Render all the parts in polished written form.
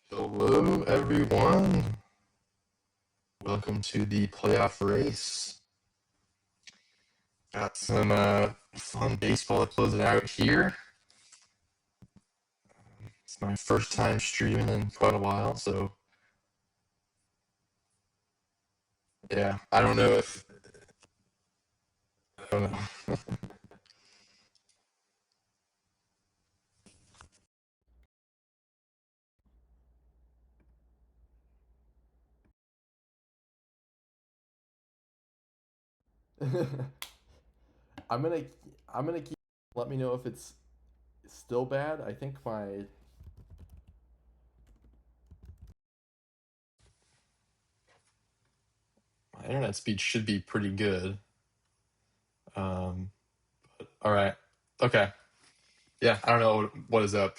Hello, everyone. Welcome to the playoff race. Got some fun baseball to close it out here. It's my first time streaming in quite a while, so yeah, I don't know if I don't know. I'm gonna I'm gonna keep. Let me know if it's still bad. I think My internet speed should be pretty good. Um, all right, okay, yeah, I don't know what is up,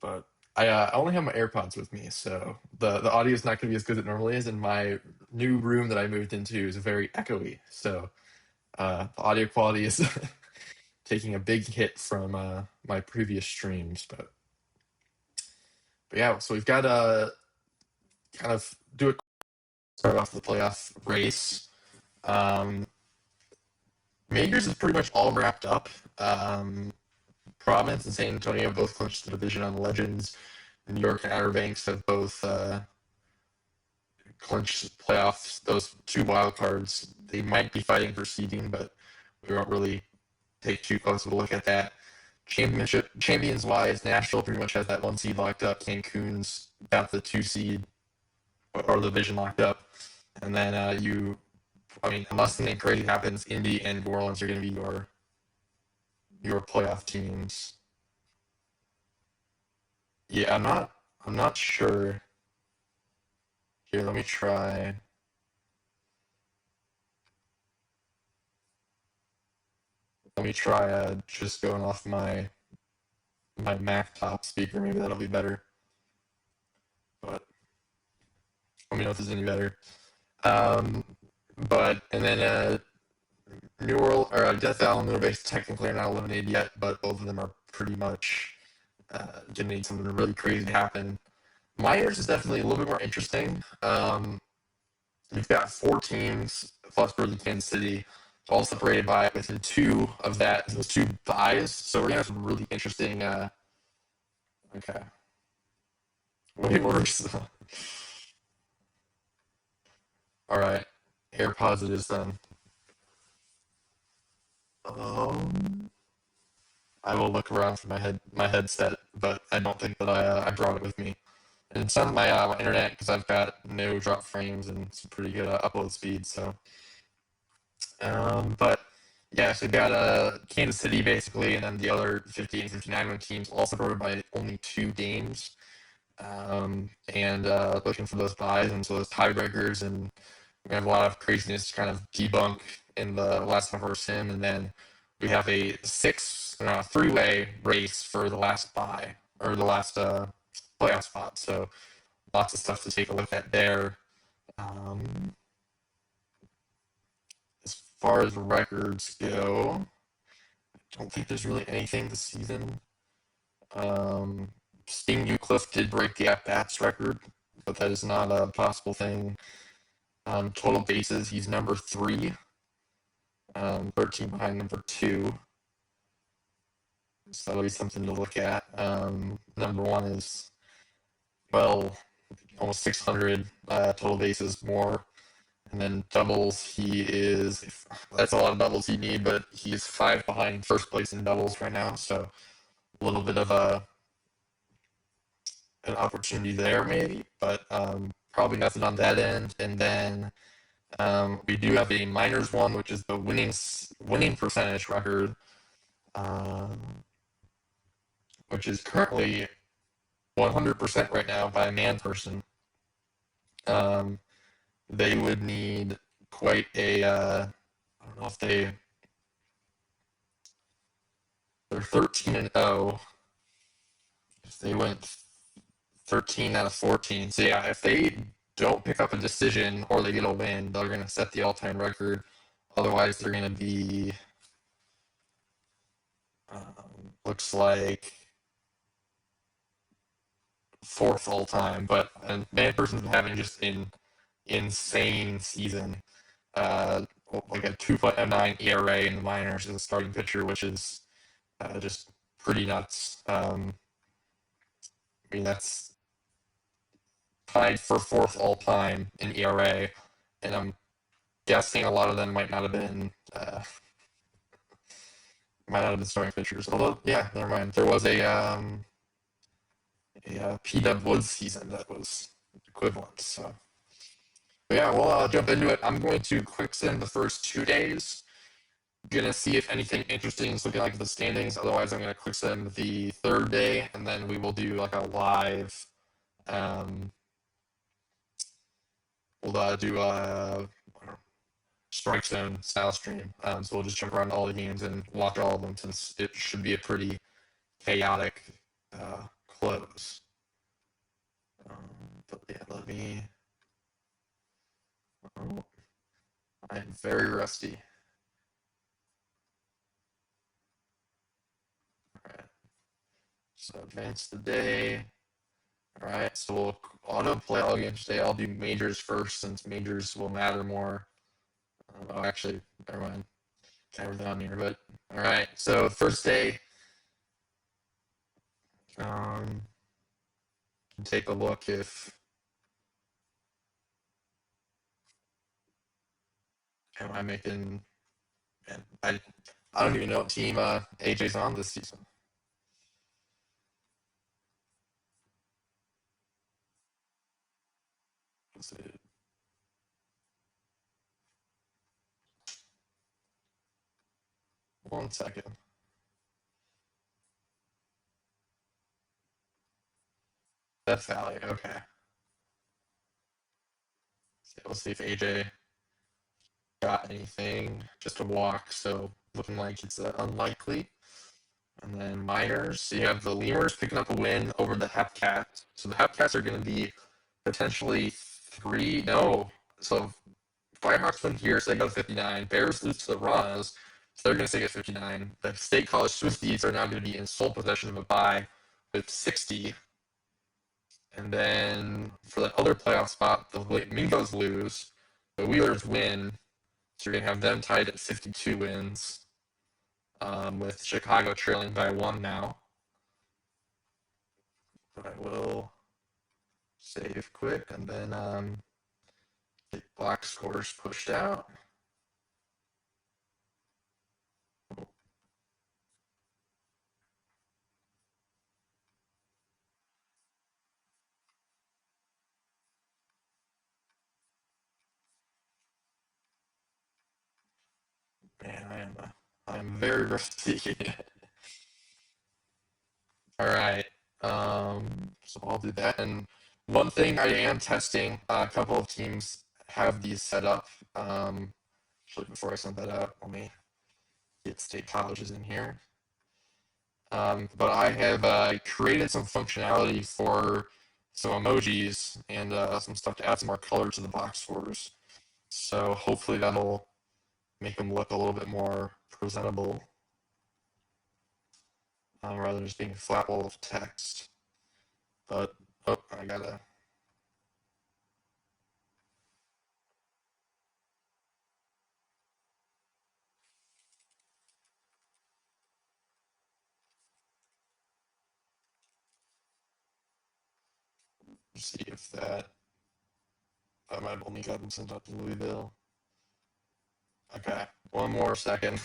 but I only have my AirPods with me, so the audio is not going to be as good as it normally is. And my new room that I moved into is very echoey, so the audio quality is taking a big hit from my previous streams. But yeah, so we've got kind of do it start off the playoff race. Um, Majors is pretty much all wrapped up. Providence and San Antonio both clinched the division on Legends. New York and Outer Banks have both clinched playoffs. Those two wild cards, they might be fighting for seeding, but we won't really take too close of a look at that. Championship champions wise, Nashville pretty much has that one seed locked up. Cancun's got the two seed or the division locked up, and then I mean, unless something crazy happens, Indy and New Orleans are going to be your playoff teams. Yeah, I'm not sure. Here, let me try. Let me try just going off my Mac top speaker. Maybe that'll be better. But let me know if this is any better. Um, but and then New Orleans or Death Valley and Middle Base technically are not eliminated yet, but both of them are pretty much gonna need something really crazy to happen. Miners is definitely a little bit more interesting. We've got four teams plus Burley, Kansas City, all separated by within two of those two buys. So we're gonna have some really interesting. Okay, way worse. All right, AirPods it is then. Um, I will look around for my headset, but I don't think that I brought it with me. And it's on my internet because I've got no drop frames and some pretty good upload speed. So, but yeah, so we got Kansas City basically, and then the other 50 and 59 teams all separated by only two games. And looking for those buys and so those tiebreakers, and we have a lot of craziness to kind of debunk in the last half of our sim, and then we have a three-way race for the last buy or the last playoff spot. So lots of stuff to take a look at there. Um, as far as records go, I don't think there's really anything this season. Um, Sting Newcliffe did break the at-bats record, but that is not a possible thing. Total bases, he's number three, 13 behind number two. So that'll be something to look at. Number one is, well, almost 600 total bases more. And then doubles, that's a lot of doubles you need, but he's five behind first place in doubles right now. So a little bit of an opportunity there, maybe, but probably nothing on that end. And then we do have a minors one, which is the winning percentage record, um, which is currently 100% right now by a man person. Um, they would need quite a. I don't know if they're 13 and 0. If they went 13 out of 14, so yeah, if they don't pick up a decision or they get a win, they're going to set the all-time record. Otherwise, they're going to be. Looks like fourth all time, but and man person's been having just an insane season. Uh, like a 2.09 ERA in the minors as a starting pitcher, which is just pretty nuts. I mean, that's tied for fourth all time in ERA, and I'm guessing a lot of them might not have been starting pitchers. Although, yeah, never mind. There was a P-Dub Woods season that was equivalent. So, but yeah, we'll jump into it. I'm going to quick sim the first 2 days. Gonna see if anything interesting is looking like the standings. Otherwise, I'm gonna quick sim the third day, and then we will do like a live. Um, we'll do a strike zone style stream. So we'll just jump around all the games and watch all of them, since it should be a pretty chaotic close. But yeah, let me. Oh, I'm very rusty. All right. So advance the day. All right. So we'll auto play all games today. I'll do majors first, since majors will matter more. Oh, actually, never mind. Can't everything on here, but all right. So first day. Um, take a look if. Am I making? Man, I don't even know what team AJ's on this season. Let's see. One second. Death Valley. Okay. So let's see if AJ got anything. Just a walk, so looking like it's unlikely. And then minors. So you have the Lemurs picking up a win over the Hepcats. So the Hepcats are going to be potentially three. No. So Firehawks win here, so they go to 59. Bears lose to the Raws, so they're going to stay at 59. The State College Swifties are now going to be in sole possession of a bye with 60. And then for the other playoff spot, the Mingos lose, the Wheelers win, so you're going to have them tied at 52 wins, with Chicago trailing by one now. But I will save quick and then get box scores pushed out. Man, I'm very rusty. All right. So I'll do that. And one thing I am testing, a couple of teams have these set up. Actually, before I send that out, let me get state colleges in here. But I have created some functionality for some emojis and some stuff to add some more color to the box scores. So hopefully that'll make them look a little bit more presentable, rather than just being a flat wall of text. But oh, I gotta see if that I might have only gotten sent out to Louisville. Okay, one more second.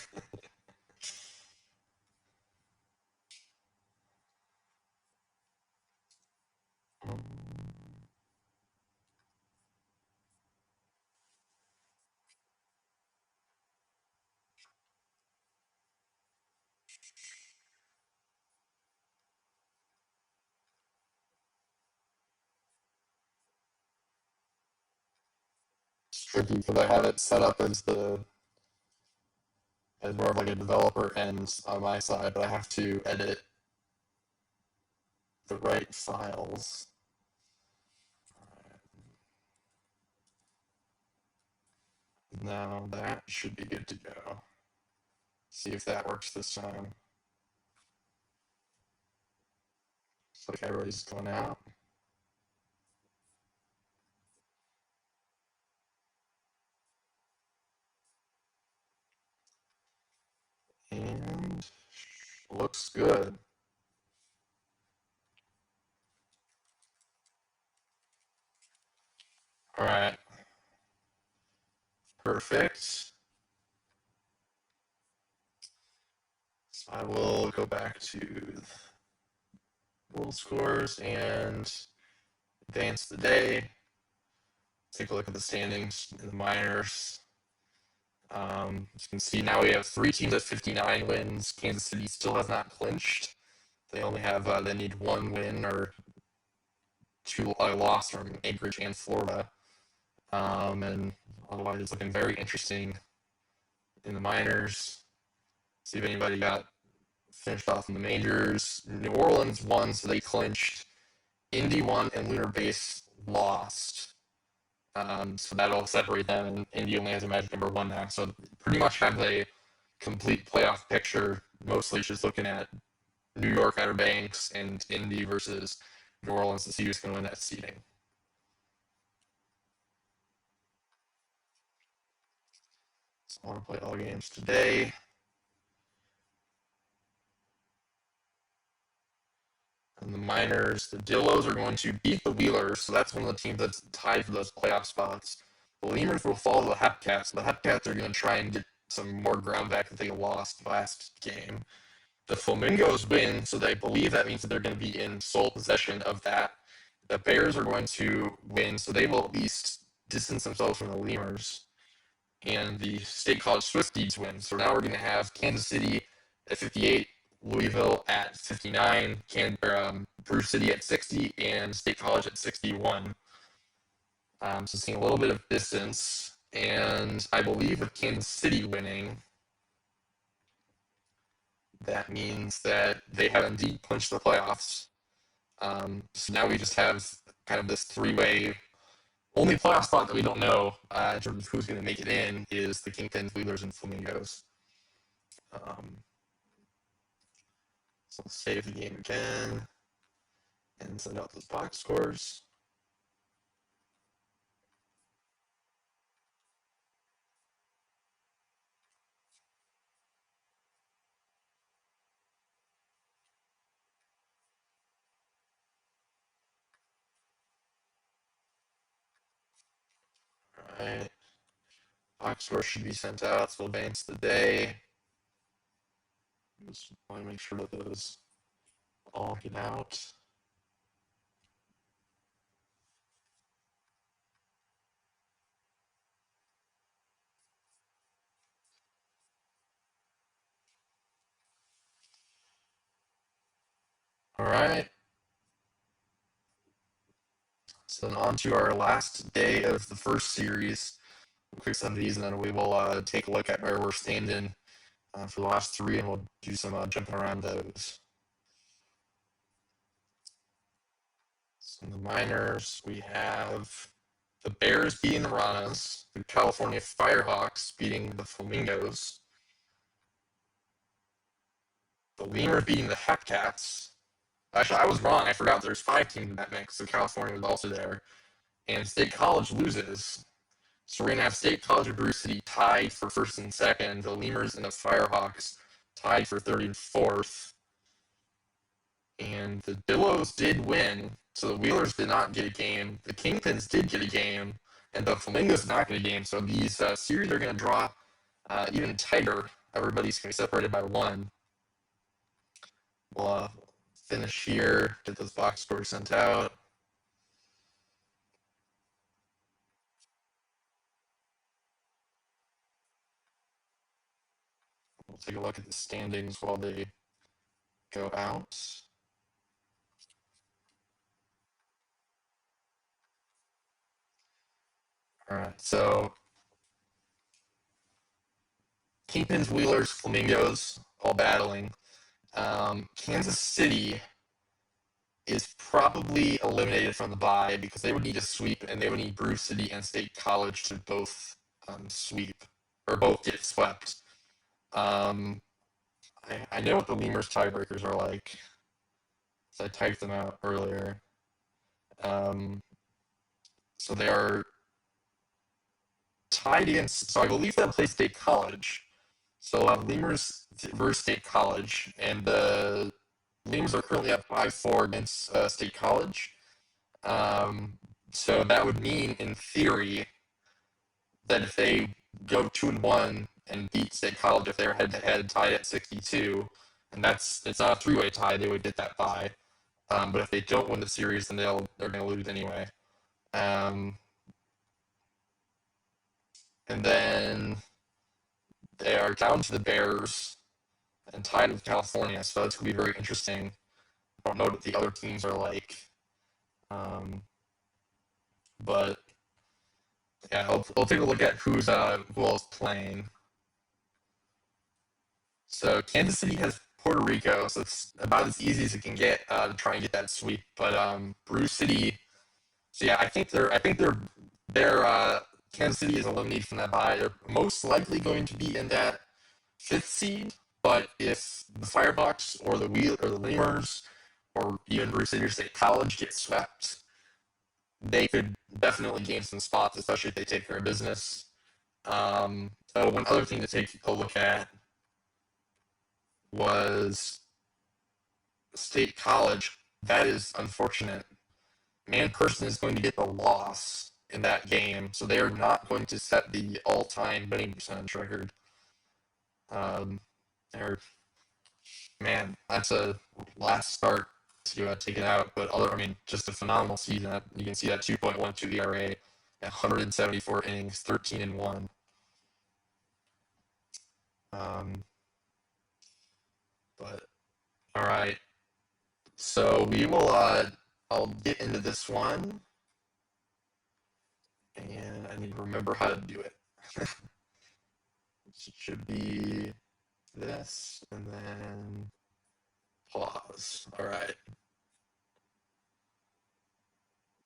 It's tricky because I have it set up as more of like a developer ends on my side, but I have to edit the right files. Now that should be good to go. See if that works this time. Looks like everybody's going out. And looks good. All right, perfect. So I will go back to world scores and advance the day. Take a look at the standings in the minors. As you can see, now we have three teams at 59 wins. Kansas City still has not clinched. They only have they need one win or two loss from Anchorage and Florida. And otherwise, it's looking very interesting in the minors. See if anybody got finished off in the majors. New Orleans won, so they clinched. Indy won, and Lunar Base lost. So that'll separate them, and Indy only has a magic number one now. So pretty much have a complete playoff picture. Mostly just looking at New York Outer Banks and Indy versus New Orleans to see who's going to win that seeding. So I want to play all games today. And the minors, the Dillos are going to beat the Wheelers, so that's one of the teams that's tied for those playoff spots. The Lemurs will follow the Hepcats. The Hepcats are going to try and get some more ground back that they lost last game. The Flamingos win, so they believe that means that they're going to be in sole possession of that. The Bears are going to win, so they will at least distance themselves from the Lemurs. And the State College Swifties win. So now we're going to have Kansas City at 58, Louisville at 59, Bruce City at 60, and State College at 61. So seeing a little bit of distance. And I believe with Kansas City winning, that means that they have indeed clinched the playoffs. So now we just have kind of this three-way. Only playoff spot that we don't know in terms of who's going to make it in is the Kingpins, Wheelers, and Flamingos. So I'll save the game again and send out those box scores. All right. Box score should be sent out, so advance the day. Just want to make sure that those all get out. All right. So then on to our last day of the first series. We'll quick some of these, and then we will take a look at where we're standing for the last three, and we'll do some jumping around those. So in the minors, we have the Bears beating the Ranas, the California Firehawks beating the Flamingos, the Lemurs beating the Hepcats. Actually, I was wrong. I forgot there's 5 teams in that mix, so California was also there. And State College loses. So we're going to have State College and Bruce City tied for first and second. The Lemurs and the Firehawks tied for third and fourth. And the Billows did win. So the Wheelers did not get a game. The Kingpins did get a game. And the Flamingos did not get a game. So these series are going to draw even tighter. Everybody's going to be separated by one. We'll finish here, get those box scores sent out. We'll take a look at the standings while they go out. All right, so Kingpins, Wheelers, Flamingos, all battling. Kansas City is probably eliminated from the bye because they would need to sweep, and they would need Bruce City and State College to both sweep or both get swept. I know what the Lemurs tiebreakers are like, so I typed them out earlier. So they are tied against. So I believe they'll play State College. So Lemurs versus State College, and the Lemurs are currently at 5-4 against State College. Um, so that would mean, in theory, that if they go 2-1 and beat State College, if they're head to head tied at 62, and it's not a three-way tie, they would get that bye. But if they don't win the series, then they're going to lose anyway. Um, and then they are down to the Bears and tied with California, so that's going to be very interesting. I don't know what the other teams are like, um, but yeah, I'll take a look at who else playing. So Kansas City has Puerto Rico, so it's about as easy as it can get to try and get that sweep. But Bruce City, so yeah, I think they're Kansas City is eliminated from that bye. They're most likely going to be in that fifth seed. But if the Firebox or the Wheel or the Lemurs or even Bruce City or State College get swept, they could definitely gain some spots, especially if they take care of business. So one other thing to take a look at was State College. That is unfortunate. Man Person is going to get the loss in that game, so they are not going to set the all-time winning percentage record. Um, they're Man, that's a last start to take it out. But just a phenomenal season. You can see that 2.12 ERA, 174 innings, 13-1. Um, but all right, so we will. I'll get into this one, and I need to remember how to do it. It should be this, and then pause. All right.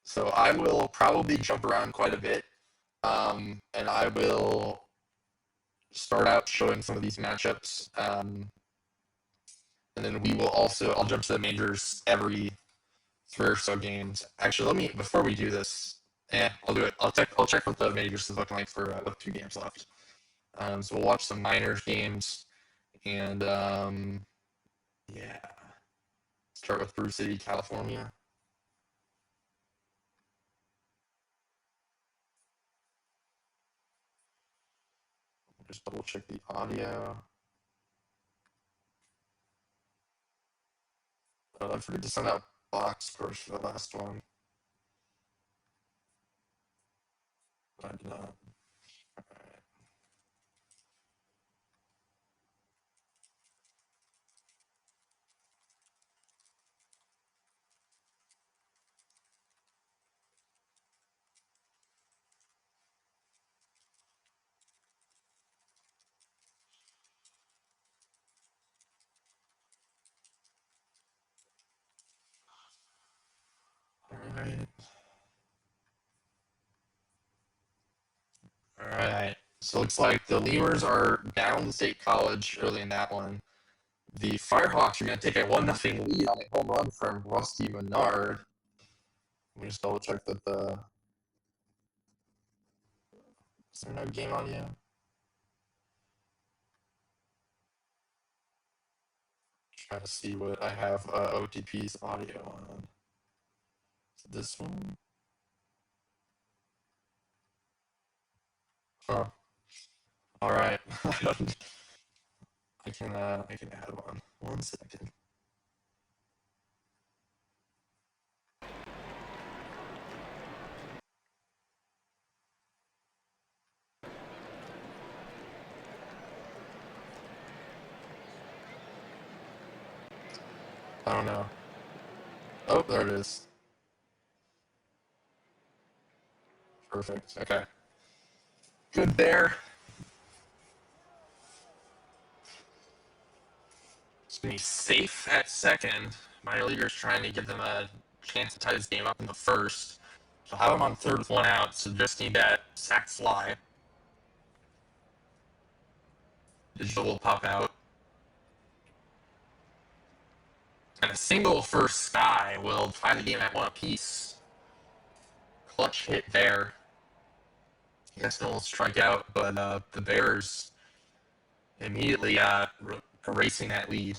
So I will probably jump around quite a bit, and I will start out showing some of these matchups, and then I'll jump to the majors every three or so games. Actually, before we do this, I'll do it. I'll check what the majors is looking like for with 2 games left. So we'll watch some minors games, and yeah, start with Brew City, California. Just double check the audio. I forgot to send out box scores for the last one. I did not. All right. All right. So it looks like the Lemurs are down to State College early in that one. The Firehawks are going to take a 1-0 lead on a home run from Rusty Menard. Let me just double check that is there no game audio? Trying to see what I have OTP's audio on. Is it this one? Huh. All right. I can add one. 1 second. I don't know. Oh, there it is. Perfect. Okay. Good there. It's going to be safe at second. Minor leaguers trying to give them a chance to tie this game up in the first. So have them on third with 1 out. So just need that sac fly. Digital will pop out. And a single for Sky will tie the game at 1 apiece. Clutch hit there. Yes, no will strike out, but the Bears, immediately erasing that lead.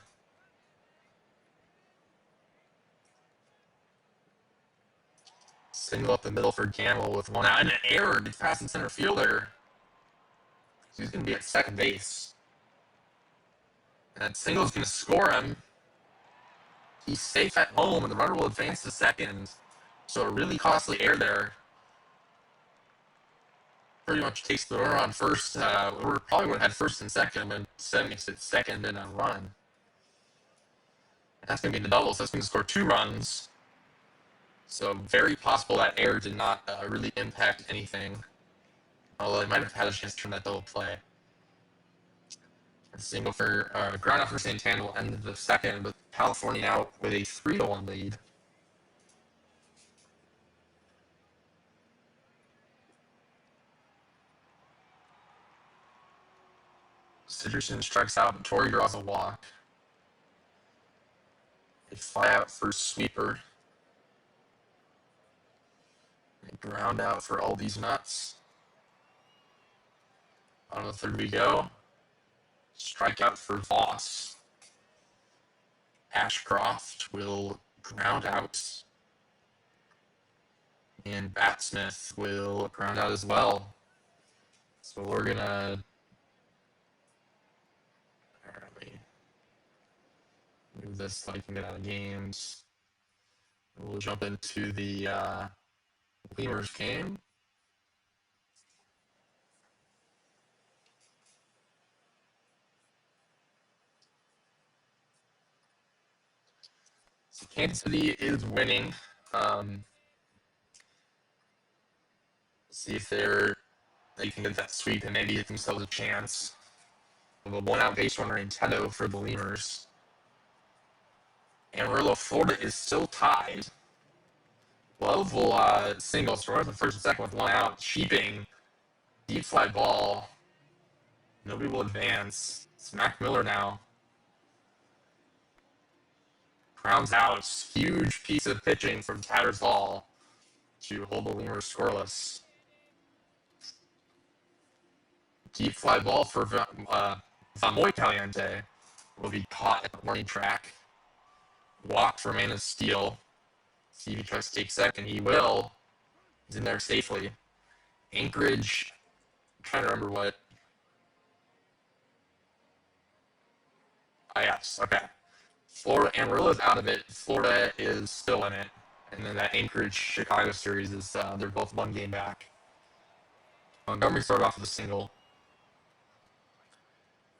Single up the middle for Gamble with one out, and an error gets past the center fielder. He's going to be at second base. And Single's going to score him. He's safe at home, and the runner will advance to second. So a really costly error there. Pretty much takes the runner on first. We probably would have had first and second, but instead makes it second and a run. And that's going to be the double, so that's going to score 2 runs. So very possible that error did not really impact anything. Although they might have had a chance to turn that double play. A single for ground out for Santana will end the second, with California now with a 3-1 lead. Ciderson strikes out, but Torrey draws a walk. A fly out for Sweeper. A ground out for all these nuts. On the third we go. Strikeout for Voss. Ashcroft will ground out. And Batsmith will ground out as well. So we're going to move this so I can get out of games. We'll jump into the Lemurs game. So Kansas City is winning. See if they can get that sweep and maybe get themselves a chance. With a 1-out base runner in Tedo for the Lemurs. Amarillo, Florida is still tied. Love will single, so we're the first and second with 1 out. Sheeping, deep fly ball. Nobody will advance. It's Mac Miller now. Grounds out. Huge piece of pitching from Tattersall to hold the Lemurs scoreless. Deep fly ball for Vamoy Caliente will be caught at the warning track. Walk for Man of Steel. See if he tries to take second. He will. He's in there safely. Anchorage. I'm trying to remember what. Yes. Okay. Florida, Amarillo's out of it. Florida is still in it. And then that Anchorage-Chicago series is, they're both 1 game back. Montgomery started off with a single.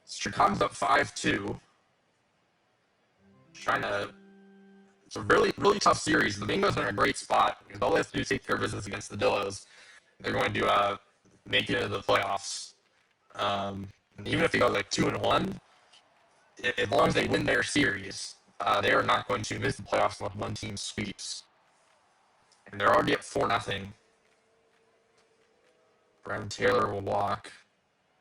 Chicago's up 5-2. Trying to. It's a really, really tough series. The Bingos are in a great spot because all they have to do is take care of business against the Dillos. They're going to make it into the playoffs. And even if they go like 2-1, as long as they win their series, they are not going to miss the playoffs unless one team sweeps. And they're already at 4-0. Brown Taylor will walk.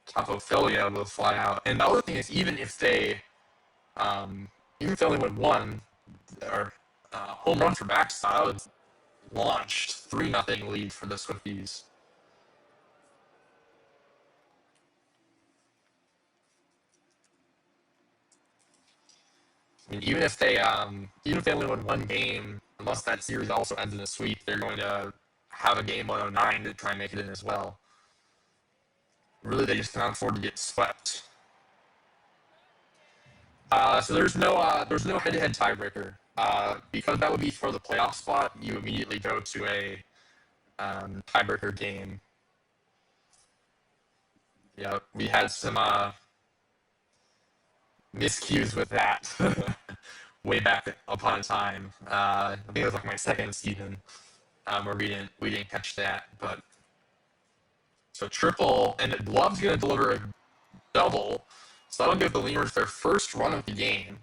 Topophilia will fly out. And the other thing is, even if they only win 1, or home run for backstop, would launched 3-0 lead for the Swifties. I mean, even if they only win 1 game, unless that series also ends in a sweep, they're going to have a game 109 to try and make it in as well. Really, they just cannot afford to get swept. So there's no head-to-head tiebreaker. Because that would be for the playoff spot, you immediately go to a tiebreaker game. Yeah, we had some miscues with that way back upon a time. I think it was like my second season where we didn't catch that. But so triple, and Love's going to deliver a double, so that'll give the Lemurs their first run of the game.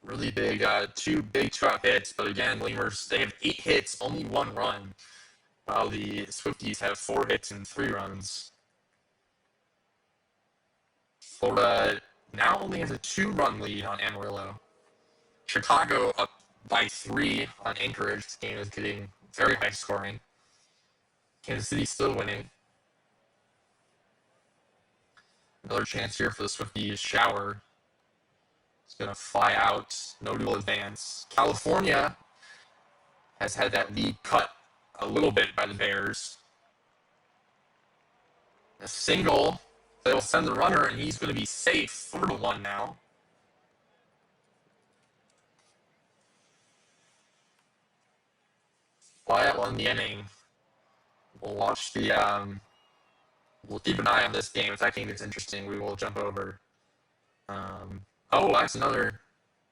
Really big, 2 big 2-out hits, but again, Lemurs, they have 8 hits, only 1 run, while the Swifties have 4 hits and 3 runs. Florida now only has a 2-run lead on Amarillo. Chicago up by 3 on Anchorage. This game is getting very high scoring. Kansas City still winning. Another chance here for the Swifties. Shower. It's going to fly out. No dual advance. California has had that lead cut a little bit by the Bears. A single. They'll send the runner, and he's going to be safe. 4-1 now. Fly out on the inning. We'll watch the. We'll keep an eye on this game. If that game gets interesting, we will jump over. That's another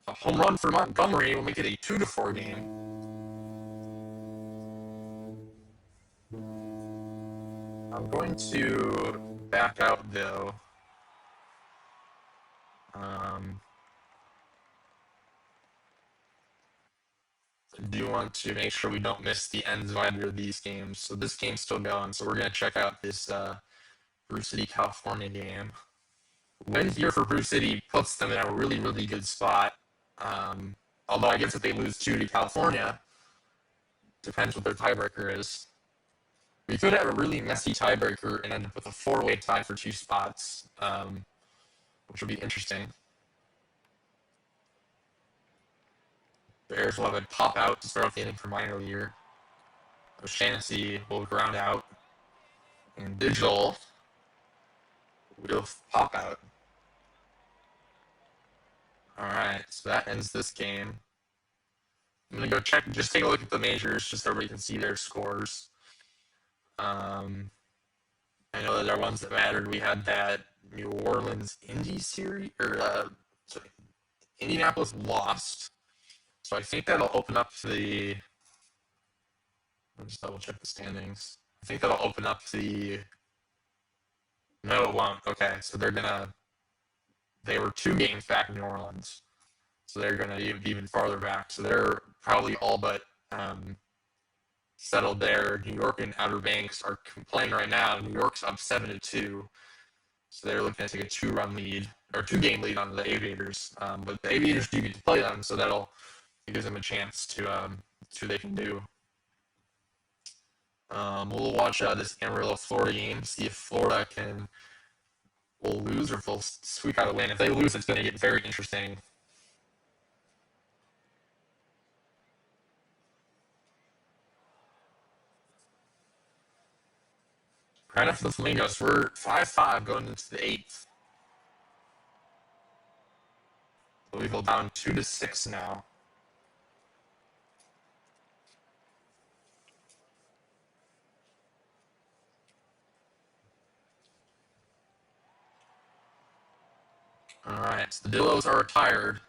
a home run for Montgomery. We'll make it a 2-4 game. I'm going to back out though. I do want to make sure we don't miss the ends of either of these games. So this game's still going. So we're going to check out this Brew City, California game. Win here for Brew City puts them in a really, really good spot. Although I guess if they lose 2 to California, depends what their tiebreaker is. We could have a really messy tiebreaker and end up with a 4-way tie for 2 spots, which would be interesting. Bears will have a pop out to start off the inning for minor leaguer. O'Shaughnessy will ground out. And Digital will pop out. Alright, so that ends this game. I'm going to go check, just take a look at the majors, just so everybody can see their scores. I know that there are ones that mattered. We had that New Orleans Indy series, Indianapolis lost. So I think that'll open up the. Let me just double check the standings. I think that'll open up the. No, it won't. Okay, so they were 2 games back in New Orleans. So they're gonna be even farther back. So they're probably all but settled there. New York and Outer Banks are playing right now. New York's up 7-2. So they're looking to take a 2-run lead or 2-game lead on the Aviators. But the Aviators do get to play them, so that'll give them a chance to see what they can do. We'll watch this Amarillo, Florida game, see if Florida will lose or if they'll squeak out a win. If they lose, it's going to get very interesting. Right after the Flamingos, we're 5-5 going into the 8th. Louisville down 2-6 now. All right, so the Dillos are retired.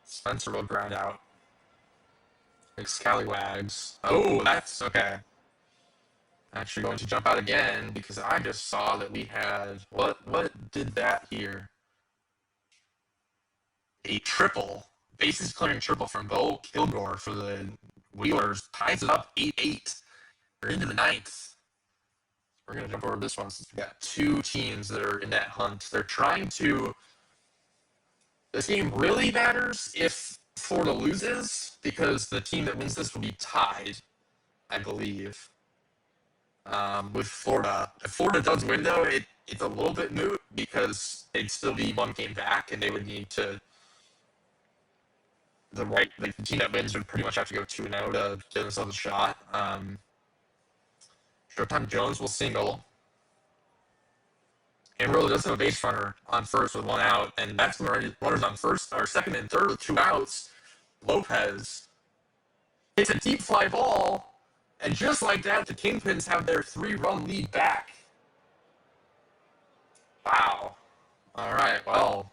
Spencer will ground out. Big Scallywags. Oh, that's okay. Actually going to jump out again because I just saw that we had what did that here? A triple, bases clearing triple from Bo Kilgore for the Wheelers, ties it up 8-8. We're into the 9th. We're gonna jump over this one since we got 2 teams that are in that hunt. They're trying to. This game really matters if Florida loses because the team that wins this will be tied, I believe. With Florida. If Florida does win, though, it's a little bit moot because they'd still be 1 game back, and they would need to. The team that wins would pretty much have to go 2-0 to give themselves a shot. Showtime Jones will single. Amarillo does have a base runner on first with 1 out, and that's when runners on first or second and third with 2 outs. Lopez hits a deep fly ball. And just like that, the Kingpins have their 3-run lead back. Wow. All right, well,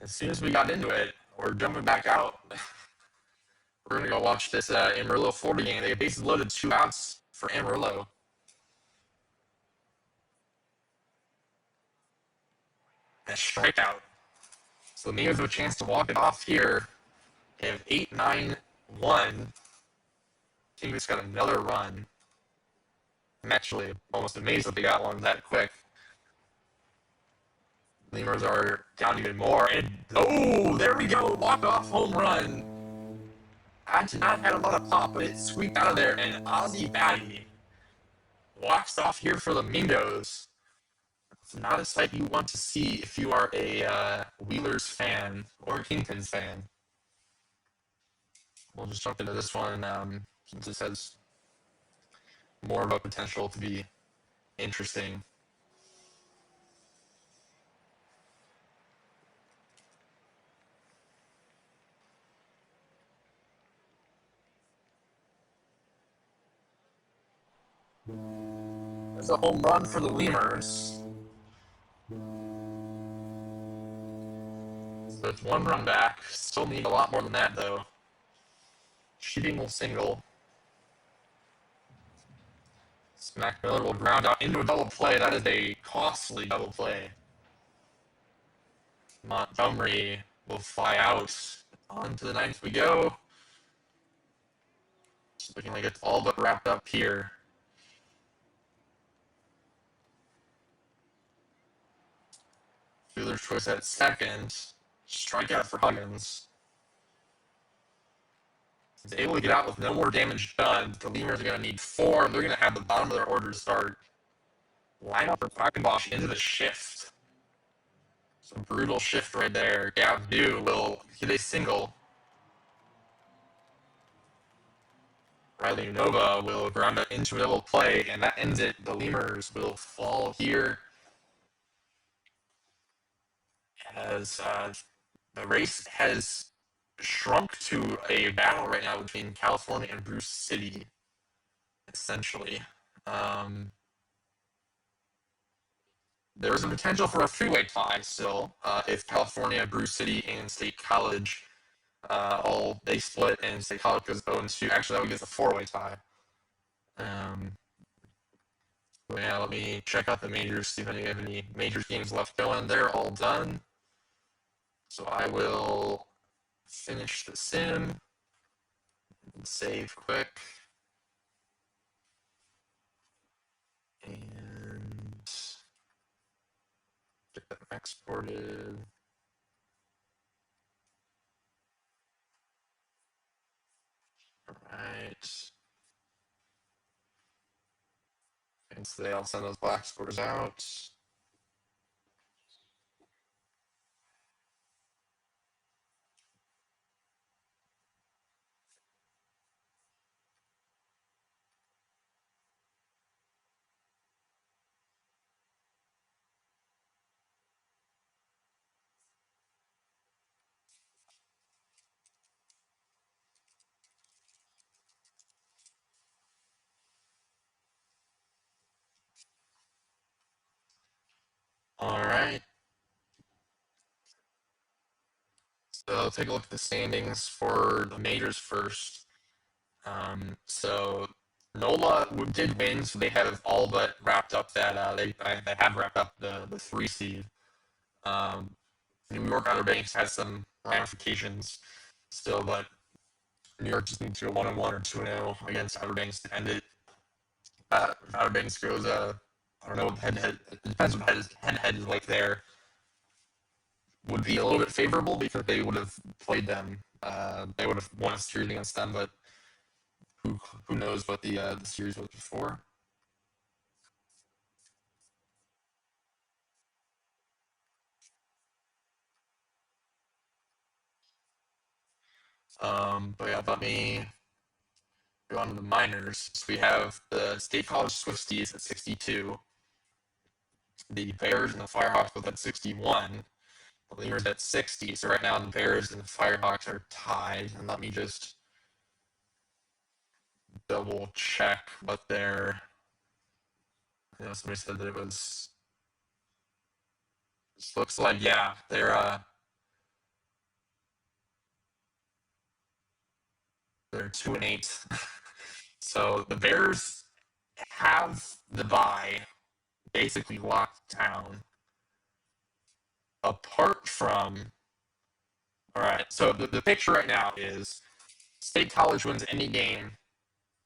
as soon as we got into it, we're jumping back out. We're going to go watch this Amarillo Florida game. They have bases loaded, 2 outs for Amarillo. And a strikeout. So the Migos have a chance to walk it off here. They have 8-9-1. Kingpins got another run. I'm actually almost amazed that they got one that quick. Lemurs are down even more. And, there we go. Walk-off home run. I did not have a lot of pop, but it squeaked out of there, and Ozzy Batty walks off here for the Mingoes. It's not a sight you want to see if you are a Wheelers fan or a Kingpins fan. We'll just jump into this one since this has more of a potential to be interesting. There's a home run for the Lemurs. So it's one run back. Still need a lot more than that, though. Shooting will single. Smack Miller will ground out into a double play. That is a costly double play. Montgomery will fly out. On to the ninth we go. It's looking like it's all but wrapped up here. Fielder's choice at second. Strikeout for Huggins. He's able to get out with no more damage done. The Lemurs are going to need 4. They're going to have the bottom of their order to start. Line up for Quackenbosch into the shift. Some brutal shift right there. Gavdu will hit a single. Riley Nova will ground it into a double play, and that ends it. The Lemurs will fall here as the race has shrunk to a battle right now between California and Bruce City, essentially. There is a potential for a three-way tie still if California, Bruce City, and State College all they split and State College goes 0-2. Actually, that would get a four-way tie. Yeah, let me check out the majors, see if any have any majors games left going. They're all done. So I will finish the sim and save quick. And get that exported. All right. And so I'll send those black scores out. All right. So take a look at the standings for the majors first. So NOLA did win, so they have all but wrapped up that they have wrapped up the 3 seed. New York Outer Banks has some ramifications still, but New York just needs to go 1-1 or 2-0 against Outer Banks to end it. If Outer Banks goes, I don't know what head to head. It depends what head to head is like there. Would be a little bit favorable because they would have played them. They would have won a series against them, but who knows what the series was before. But yeah, let me go on to the minors. So we have the State College Swifties at 62. The Bears and the Firehawks both at 61. The Lemurs at 60. So right now the Bears and the Firehawks are tied. And let me just double check what their. Somebody said that it was. This looks like they're 2-8. So the Bears have the bye basically locked down. Apart from, all right, so the picture right now is State College wins any game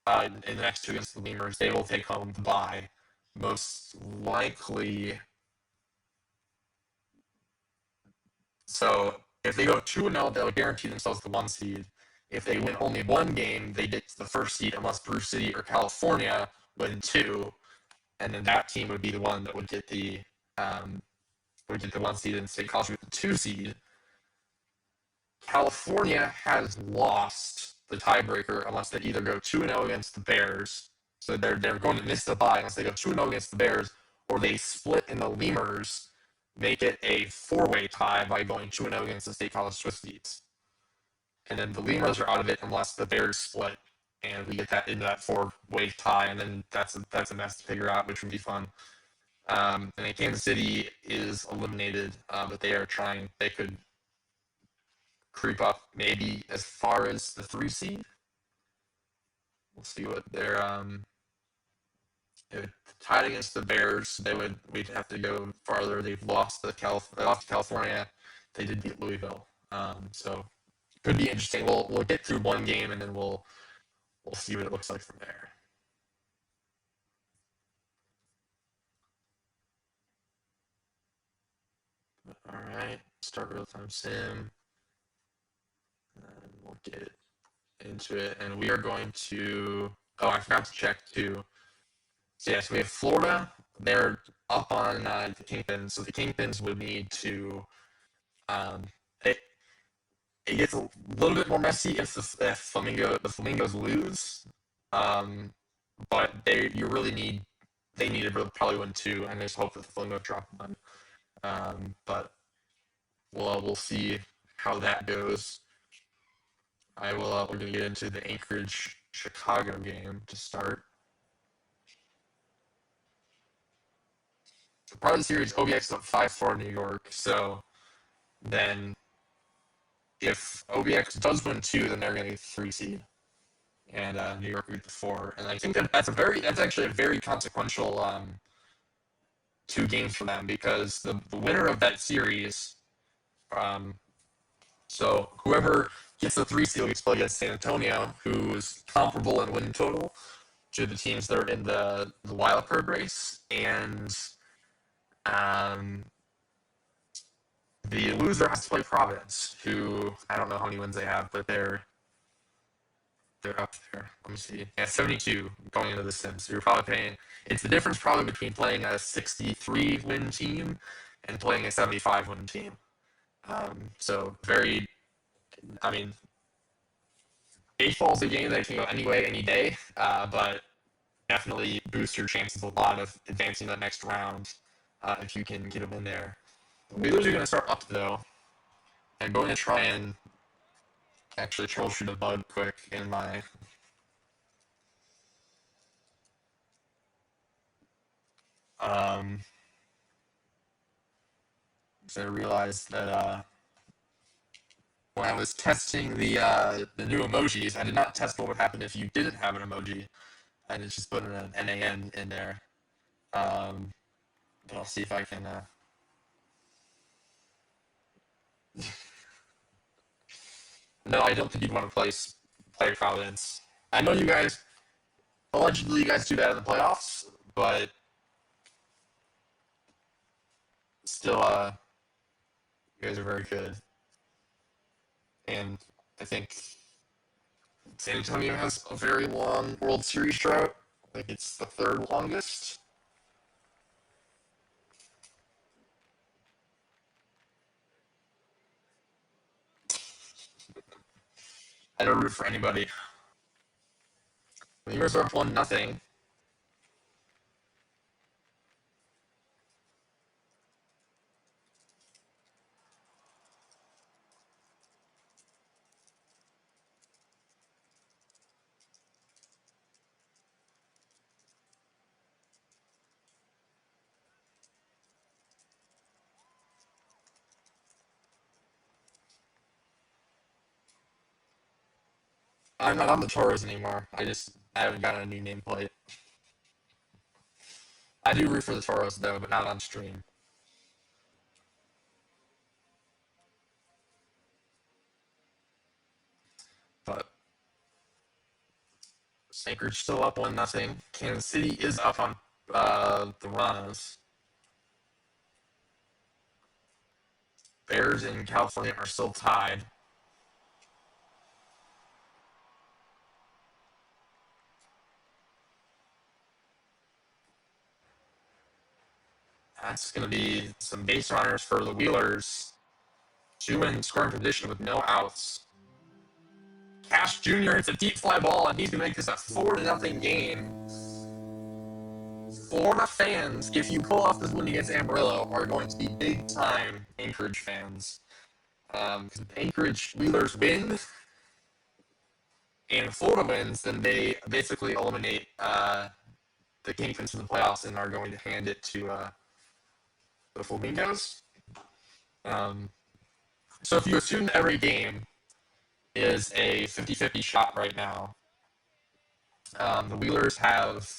in the next 2 against the Lemurs, they will take home the bye. Most likely. So if they go 2-0, they'll guarantee themselves the 1 seed. If they win only one game, they get the first seed unless Brew City or California win two, and then that team would be the one that um, would get the one seed, and State College with the two seed. California has lost the tiebreaker unless they either go 2-0 against the Bears, so they're going to miss the bye unless they go 2-0 against the Bears, or they split in the Lemurs, make it a four-way tie by going 2-0 against the State College Swifties. And then the Lemurs are out of it unless the Bears split, and we get that into that four-way tie, and then that's a mess to figure out, which would be fun. And then Kansas City is eliminated, but they are trying. They could creep up maybe as far as the three seed. We'll see what they're tied against the Bears. We'd have to go farther. They lost to California. They did beat Louisville. So could be interesting. We'll get through one game and then we'll see what it looks like from there. All right, start real time sim. And we'll get into it, and we are going to. Oh, I forgot to check too. So yes, we have Florida. They're up on the Kingpins, so the Kingpins would need to. Um, it, it gets a little bit more messy if the Flamingos lose, um, but they need to probably win two, and there's hope that the Flamingos drop one. But we'll see how that goes. I will. We're gonna get into the Anchorage Chicago game to start. Part of the series, OBX is up 5-4 New York. So then, if OBX does win two, then they're going to get the three seed, and New York will get the four. And I think that's actually a very consequential two games for them because the winner of that series, um, so whoever gets the three seed gets played against San Antonio, who's comparable in win total to the teams that are in the wild card race, and um, the loser has to play Providence, who I don't know how many wins they have, but they're up there. Let me see. Yeah, 72 going into the Sims. So you're probably paying. It's the difference probably between playing a 63 win team and playing a 75 win team. So very. I mean, baseball is a game that can go any way, any day, but definitely boost your chances a lot of advancing to the next round if you can get them in there. The Wheelers are going to start up though. I'm going to try and actually troubleshoot a bug quick in my so I realized that when I was testing the new emojis, I did not test what would happen if you didn't have an emoji. I just put an NAN in there. Um, but I'll see if I can. No, I don't think you'd want to play Providence. I know you guys allegedly you guys do that in the playoffs, but still, you guys are very good. And I think San Antonio has a very long World Series drought. I think it's the third longest. I don't root for anybody. The Lemurs are up 1-0. I'm not on the Toros anymore. I haven't gotten a new nameplate. I do root for the Toros though, but not on stream. But Anchorage still up 1-0. Kansas City is up on the Ranas. Bears and California are still tied. That's going to be some base runners for the Wheelers. 2 in scoring position with no outs. Cash Jr. hits a deep fly ball, and he's going to make this a 4-0 game. Florida fans, if you pull off this win against Amarillo, are going to be big-time Anchorage fans. Because if Anchorage Wheelers win and Florida wins, then they basically eliminate the Kingpins in the playoffs and are going to hand it to the Flamingos. So if you assume that every game is a 50-50 shot right now, the Wheelers have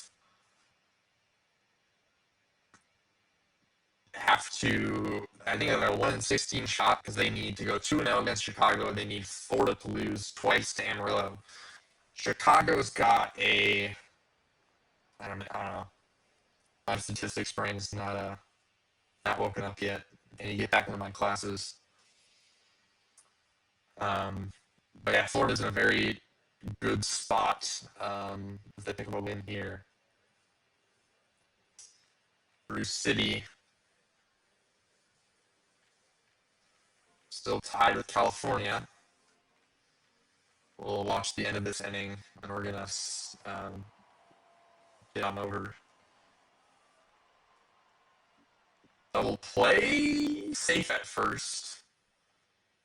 to, I think, have a 1-16 shot because they need to go 2-0 against Chicago, and they need Florida to lose twice to Amarillo. Chicago's got I don't know. My statistics brain's not woken up yet. I need to get back into my classes. But yeah, Florida's in a very good spot if they pick up a win here. Bruce City still tied with California. We'll watch the end of this inning, and we're gonna get on over. Double play, safe at first.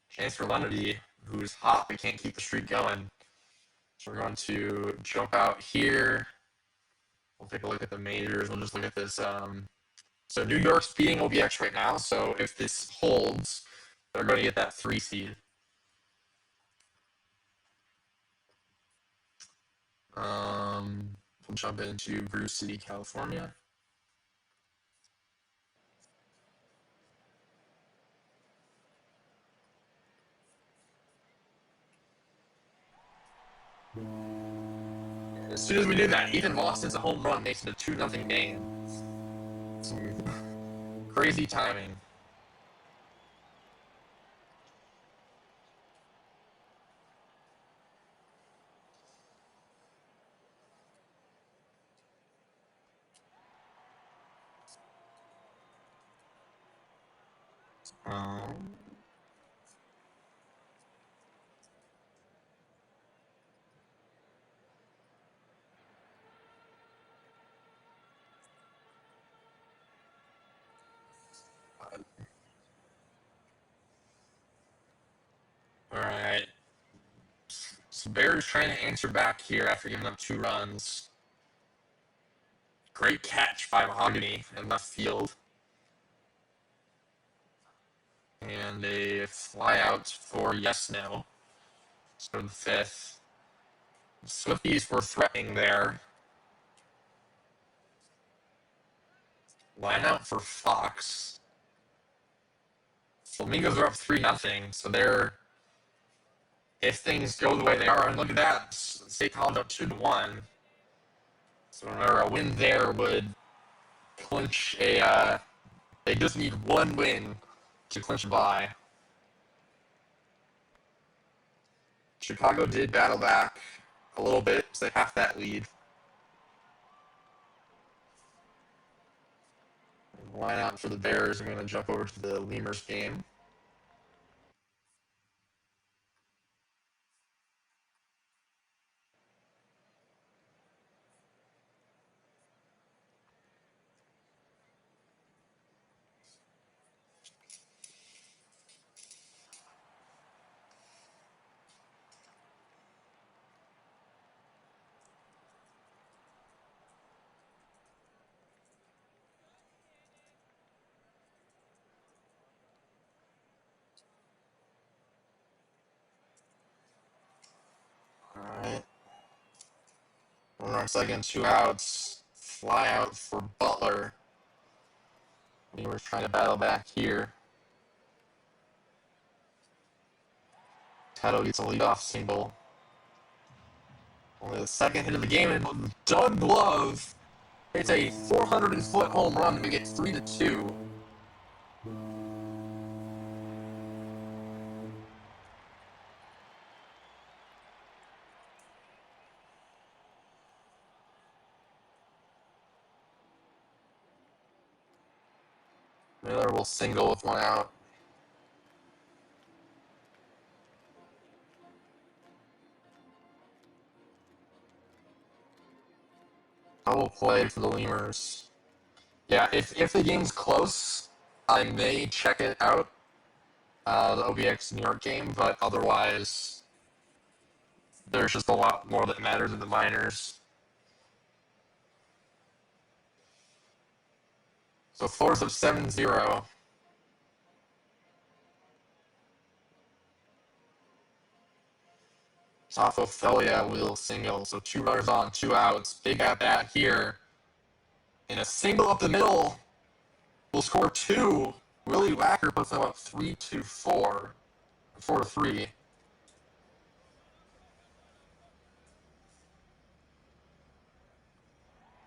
Chance for Lenity, who's hot but can't keep the streak going. So we're going to jump out here. We'll take a look at the majors. We'll just look at this. So New York's beating OBX right now. So if this holds, they're going to get that 3 seed. We'll jump into Bruce City, California. As soon as we do that, Ethan Moss hits a home run, makes it a 2-0 game. Some crazy timing. Um, all right. So Bears trying to answer back here after giving up 2 runs. Great catch by Mahogany in left field. And a fly out for Yes-No. So the 5th. Swifties were threatening there. Line out for Fox. Flamingos are up 3-0, so they're, if things go the way they are, and look at that, State College up 2-1. So remember, a win there would clinch they just need one win to clinch a bye. Chicago did battle back a little bit, so they have that lead. Line out for the Bears. I'm going to jump over to the Lemurs game. All right. One second, 2 outs. Fly out for Butler. Lemurs trying to battle back here. Tato gets a leadoff single. Only the second hit of the game, and Doug Love hits a 400-foot home run to make it 3-2. Miller will single with one out. Double play for the Lemurs. Yeah, if the game's close, I may check it out, the OBX New York game, but otherwise, there's just a lot more that matters in the minors. So fourth of 7-0. Ophelia will single. So 2 runners on, 2 outs. Big at bat here. And a single up the middle will score 2. Willie Wacker puts them up 3-4. 4-3.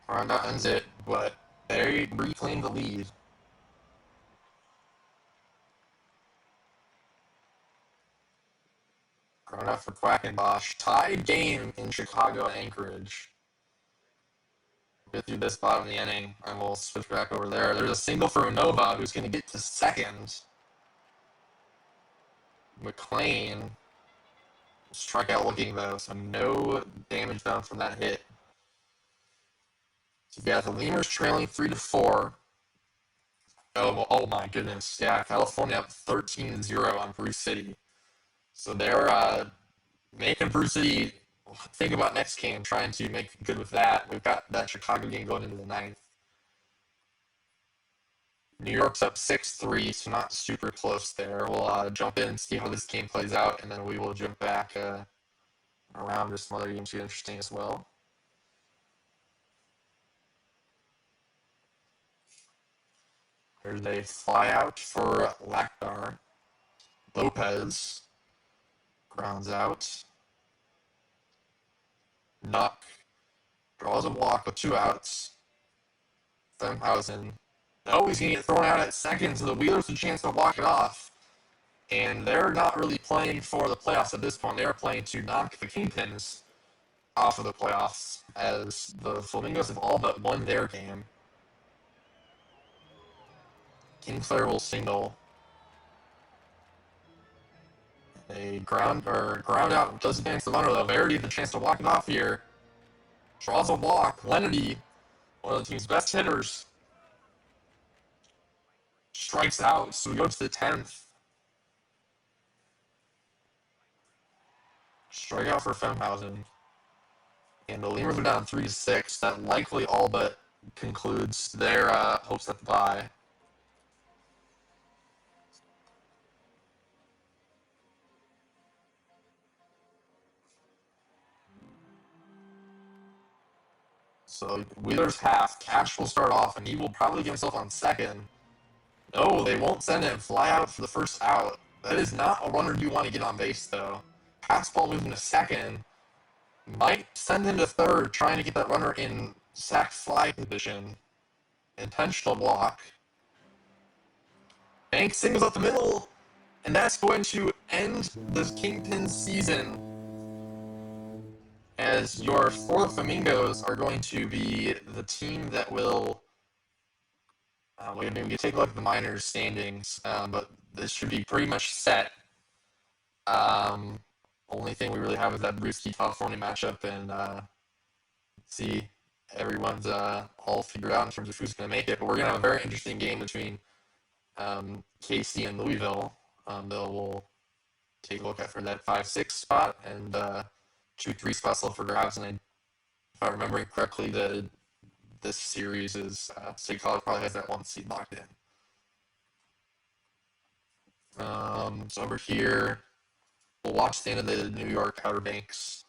That ends it, but they reclaim the lead. Ground out for Quackenbosch. Tied game in Chicago and Anchorage. Get through this bottom of the inning, and we'll switch back over there. There's a single for Unova, who's going to get to second. McLean, strikeout looking though, so no damage done from that hit. So we got the Lemurs trailing 3-4. Oh my goodness. Yeah, California up 13-0 on Bruce City. So they're making Bruce City think about next game, trying to make good with that. We've got that Chicago game going into the 9th. New York's up 6-3, so not super close there. We'll jump in and see how this game plays out, and then we will jump back around to some other games get interesting as well. There's a flyout for Lactar. Lopez grounds out. Nuck draws a walk with 2 outs. Femhausen. No, he's going to get thrown out at second, so the Wheelers have a chance to walk it off. And they're not really playing for the playoffs at this point. They're playing to knock the Kingpins off of the playoffs, as the Flamingos have all but won their game. Kingsler will single. A ground out does advance the runner though. Verity had the chance to walk it off here. Draws a walk. Lenedy, one of the team's best hitters, strikes out. So we go to the 10th. Strikeout for Femhausen. And the Lemurs are down 3-6. That likely all but concludes their hopes at the bye. So Wheeler's half. Cash will start off, and he will probably get himself on second. No, they won't send him. Fly out for the first out. That is not a runner you want to get on base, though. Pass ball moving to second. Might send him to third, trying to get that runner in sack fly position. Intentional block. Banks singles up the middle, and that's going to end the Kingpin season, as your Florida Flamingos are going to be the team that will. We can take a look at the minors standings, but this should be pretty much set. Only thing we really have is that Brewski California matchup, and see everyone's all figured out in terms of who's going to make it. But we're going to have a very interesting game between KC and Louisville. We'll take a look at for that 5-6 spot, and 2-3 spots left for grabs. And if I'm remembering correctly, this series is State College probably has that 1 seed locked in. So over here, we'll watch the end of the New York Outer Banks.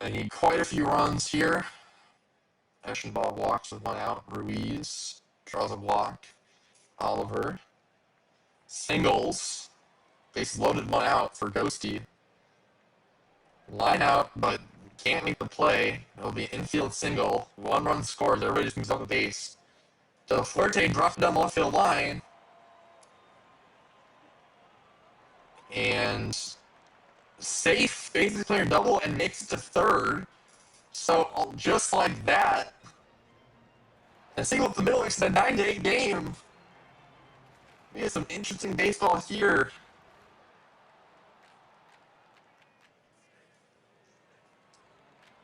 I need quite a few runs here. Eschenball walks with 1 out. Ruiz draws a walk. Oliver singles. Base loaded, 1 out for Ghosty. Line out, but can't make the play. It'll be an infield single. 1 run scores. Everybody just moves up the base. So Fuerte drops it down the left field line. and safe, basically clearing double, and makes it to third. So just like that, and single up the middle makes it a 9-8 game. We have some interesting baseball here.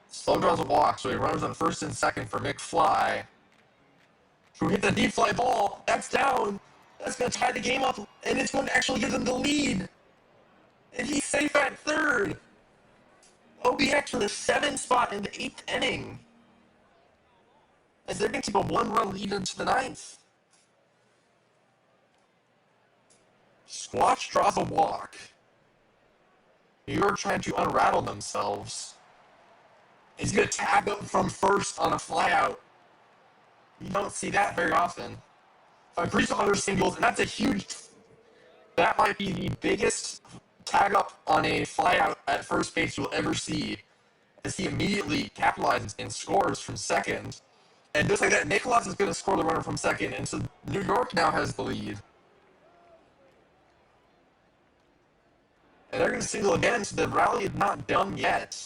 Slow draws a walk, so he runners on first and second for McFly, who hit the deep fly ball. That's down. That's going to tie the game up, and it's going to actually give them the lead. And he's safe at third. OBX with a 7 spot in the 8th inning, as they're going to keep a 1-run lead into the ninth. Squatch draws a walk. New York trying to unrattle themselves. He's going to tag up from first on a flyout. You don't see that very often. I'm pretty sure under singles, and that's a huge. That might be the biggest tag up on a flyout at first base you'll ever see, as he immediately capitalizes and scores from second. And just like that, Nicholas is going to score the runner from second, and so New York now has the lead. And they're going to single again, so the rally is not done yet.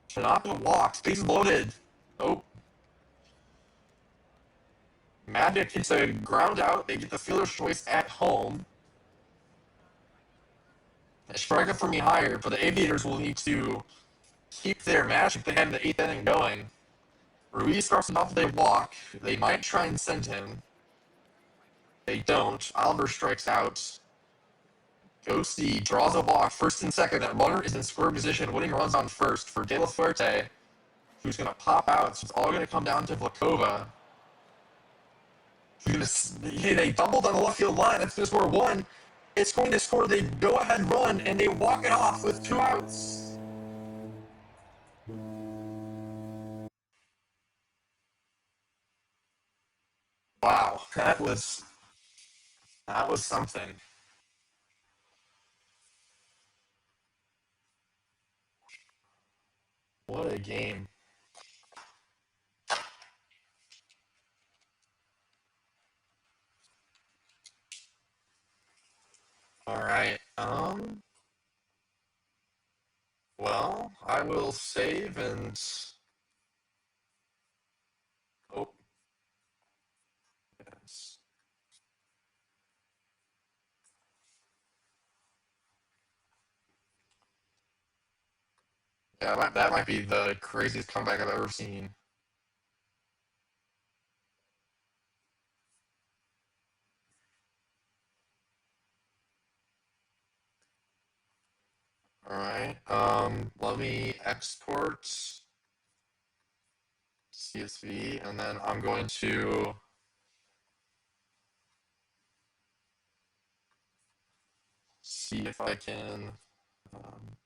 Tanaka walks, bases loaded. Oh. Magic hits a ground out. They get the fielder's choice at home. They strike it from me higher, but the Aviators will need to keep their magic they had in the 8th inning going. Ruiz starts him off with a walk. They might try and send him. They don't. Oliver strikes out. Ghosty draws a walk, first and second. That runner is in square position. Winning runs on first for De La Fuerte, who's going to pop out. So it's all going to come down to Vlkova. They doubled on the left field line. That's going to score one. It's going to score the go-ahead run, and they walk it off with 2 outs. Wow, that was something. What a game. All right. Well, I will save and. Oh, yes. Yeah, that might be the craziest comeback I've ever seen. All right. Let me export CSV, and then I'm going to see if I can. Um,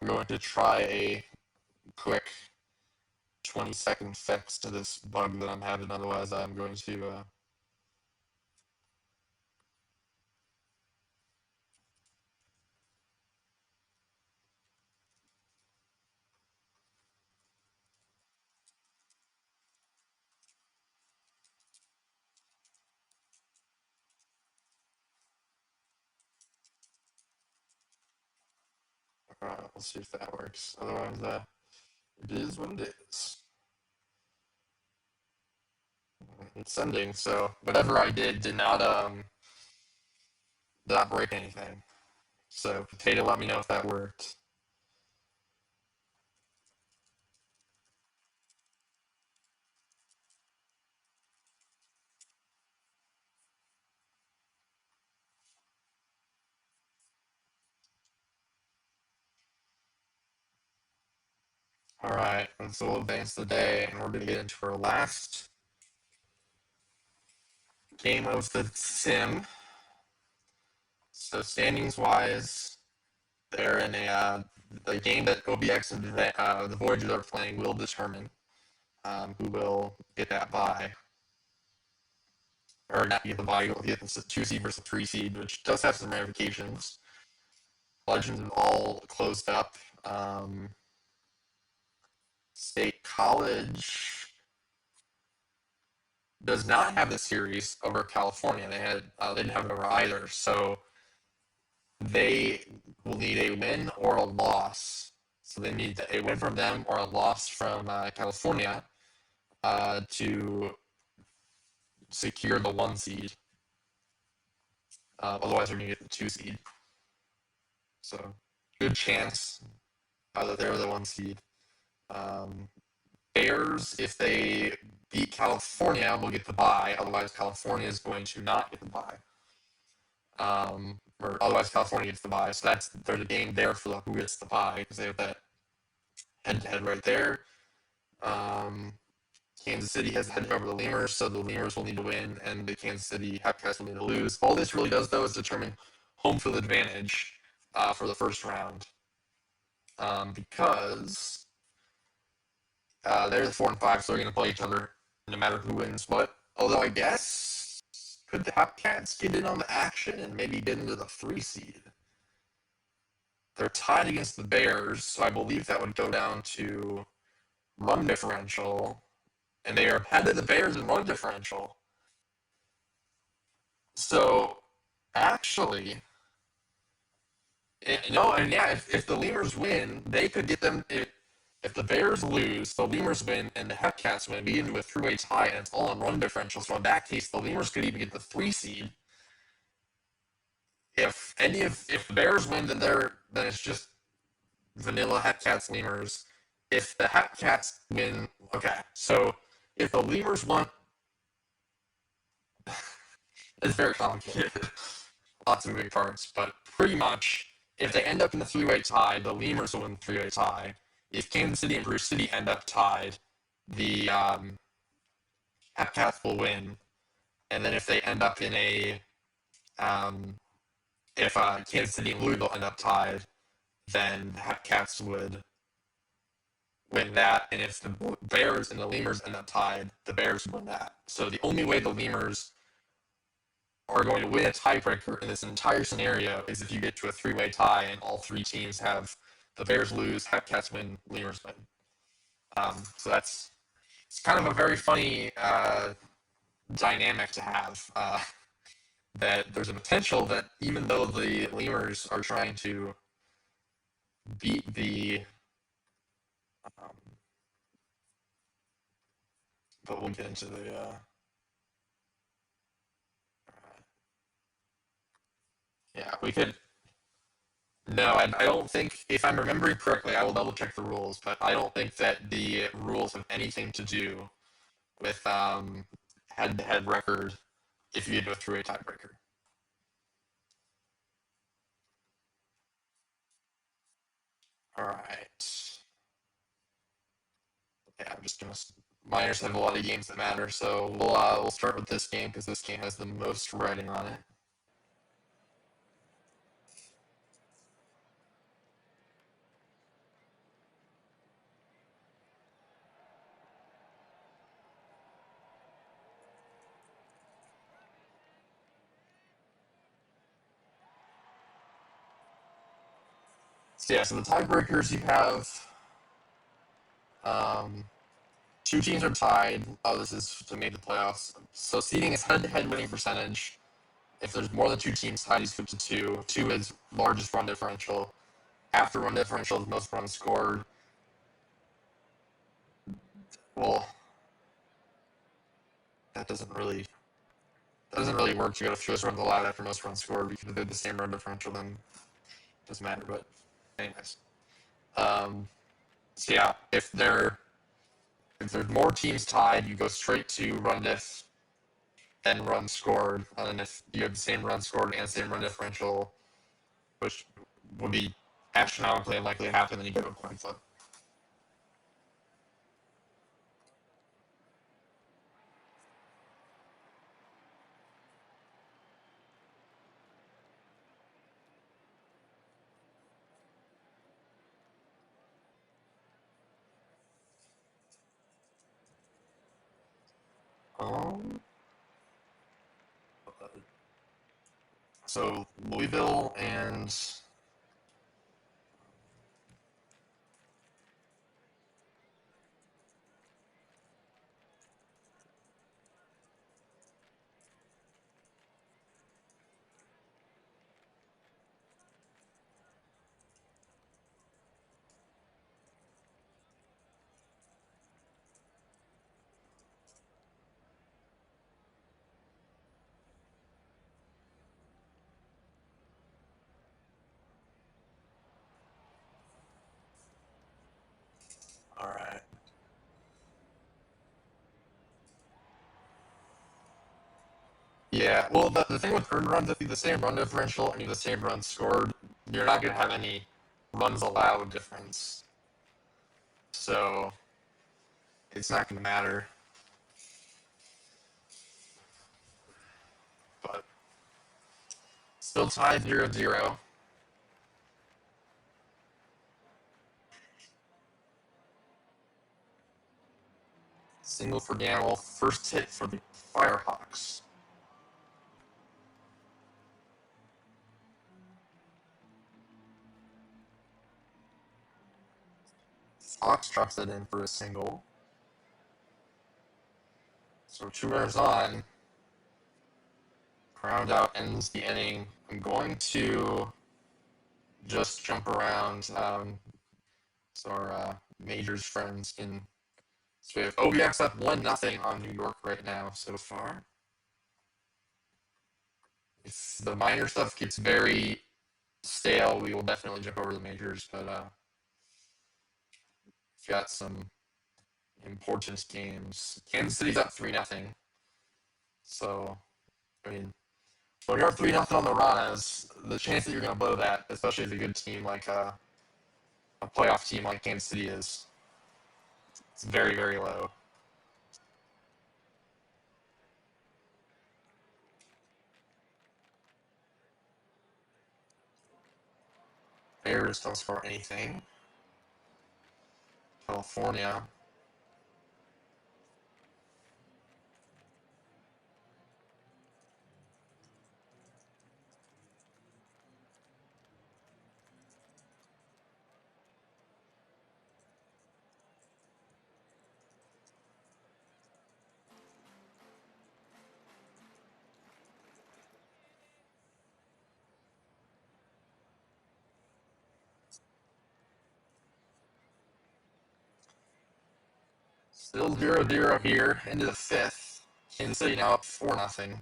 I'm going to try a quick 20-second fix to this bug that I'm having. Otherwise, I'm going to. Let's see if that works. Otherwise, it is what it is. It's sending, so whatever I did not break anything. So Potato, let me know if that worked. All right, and so we'll advance the day, and we're going to get into our last game of the sim. So standings wise, they're in the game that OBX and the Voyagers are playing will determine who will get that bye. or not get the bye, you'll get the 2 seed versus the 3 seed, which does have some ramifications. Legends have all closed up. State College does not have the series over California. They didn't have it over either, so they will need a win or a loss. So they need a win from them or a loss from California to secure the 1 seed. Otherwise, they're going to get the 2 seed. So good chance that they're the 1 seed. Bears, if they beat California, will get the bye. Otherwise, California is going to not get the bye. Or otherwise, California gets the bye. So there's a game there for who gets the bye because they have that head-to-head right there. Kansas City has the head over the Lemurs, so the Lemurs will need to win, and the Kansas City Hepcats will need to lose. All this really does, though, is determine home field advantage for the first round, because they're the 4 and 5, so they're going to play each other no matter who wins what. Although I guess could the Hepcats get in on the action and maybe get into the 3 seed? They're tied against the Bears, so I believe that would go down to run differential, and they are ahead of the Bears in run differential. So actually, no, and yeah, if the Lemurs win, they could get them. If the Bears lose, the Lemurs win, and the Hepcats win, be into a three-way tie, and it's all on run differential. So in that case, the Lemurs could even get the 3 seed. If the Bears win, then it's just vanilla Hepcats Lemurs. If the Hepcats win, okay. So if the Lemurs won, it's very complicated. Lots of moving parts, but pretty much if they end up in the three-way tie, the Lemurs will win the three-way tie. If Kansas City and Bruce City end up tied, the Hepcats will win. And then if they end up in if Kansas City and Louisville end up tied, then the Hepcats would win that. And if the Bears and the Lemurs end up tied, the Bears would win that. So the only way the Lemurs are going to win a tiebreaker in this entire scenario is if you get to a three-way tie and all 3 teams have the Bears lose, Hepcats win, Lemurs win. So it's kind of a very funny dynamic to have. That there's a potential that even though the Lemurs are trying to beat um, but we'll get into the yeah, we could. No, I don't think, if I'm remembering correctly, I will double check the rules, but I don't think that the rules have anything to do with head-to-head record if you get to a three-way tiebreaker. All right. Yeah, I'm just gonna. Miners have a lot of games that matter, so we'll start with this game because this game has the most writing on it. So yeah, so the tiebreakers you have. Um, 2 teams are tied. Oh, this is to make the playoffs. So seeding is head-to-head winning percentage. If there's more than 2 teams tied, you flip to two. Two is largest run differential. After run differential is most runs scored. Well, that doesn't really work to go to fewest runs allowed after most runs scored because if they're the same run differential, then it doesn't matter. But anyways, um, so yeah, if there's more teams tied, you go straight to run diff and run scored, and then if you have the same run scored and same run differential, which would be astronomically unlikely to happen, then you go to a coin flip. Um, So Louisville and all right. Yeah, well, the thing with earned runs, if you have the same run differential and you have the same runs scored, you're not going to have any runs allowed difference. So it's not going to matter. But still tied 0-0. Single for Gamble. First hit for the Firehawks. Fox drops it in for a single. So 2 runners on. Ground out ends the inning. I'm going to just jump around so our majors friends can. So we have OBX up 1-0 on New York right now so far. If the minor stuff gets very stale, we will definitely jump over the majors. But we've got some important games. Kansas City's up 3-0. So, I mean, when you're up 3-0 on the Ranas, the chance that you're going to blow that, especially as a good team like a playoff team like Kansas City is, it's very, very low. Bears don't score anything. California. Still 0-0 here into the fifth. Kansas City now up 4-0.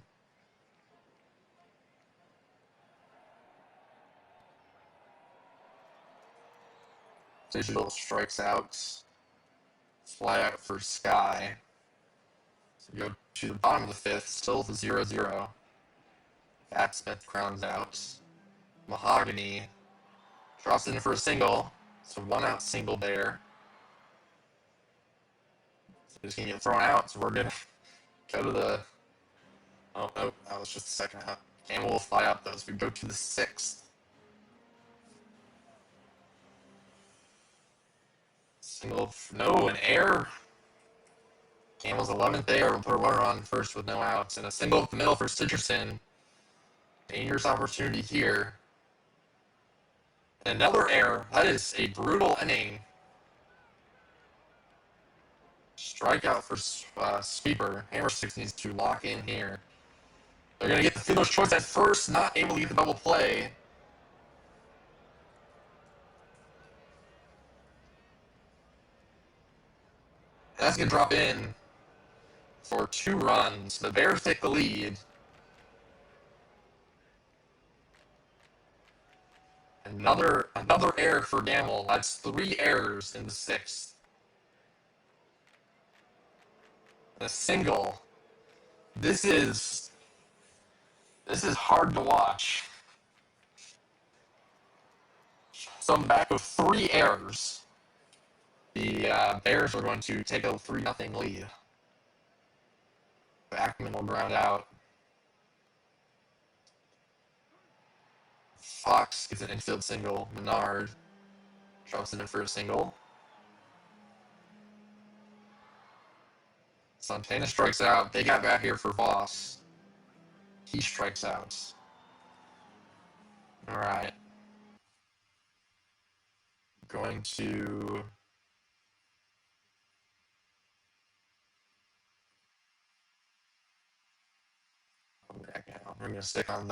Digital strikes out. Fly out for Sky. So go to the bottom of the fifth, still 0-0. Backsmith grounds out. Mahogany drops in for a single. So 1-out single there. So he's going to get thrown out. So we're going to go to the. Oh, no, that was just the second out. Campbell will fly out those. We go to the sixth. Single. No, an error. Campbell's 11th there. We'll put a runner on first with no outs. And a single up the middle for Citrusson. Dangerous opportunity here. And another error. That is a brutal inning. Strikeout for Sweeper. Hammer 6 needs to lock in here. They're going to get the fielder's choice at first, not able to get the double play. That's going to drop in for 2 runs. The Bears take the lead. Another error for Gamble. That's 3 errors in the 6th. A single. This is hard to watch. So I'm back with 3 errors. The Bears are going to take a 3-0 lead. Backman will ground out. Fox gets an infield single. Menard drops it in for a single. Santana strikes out. They got back here for Voss. He strikes out. All right. Going to back now. We're gonna stick on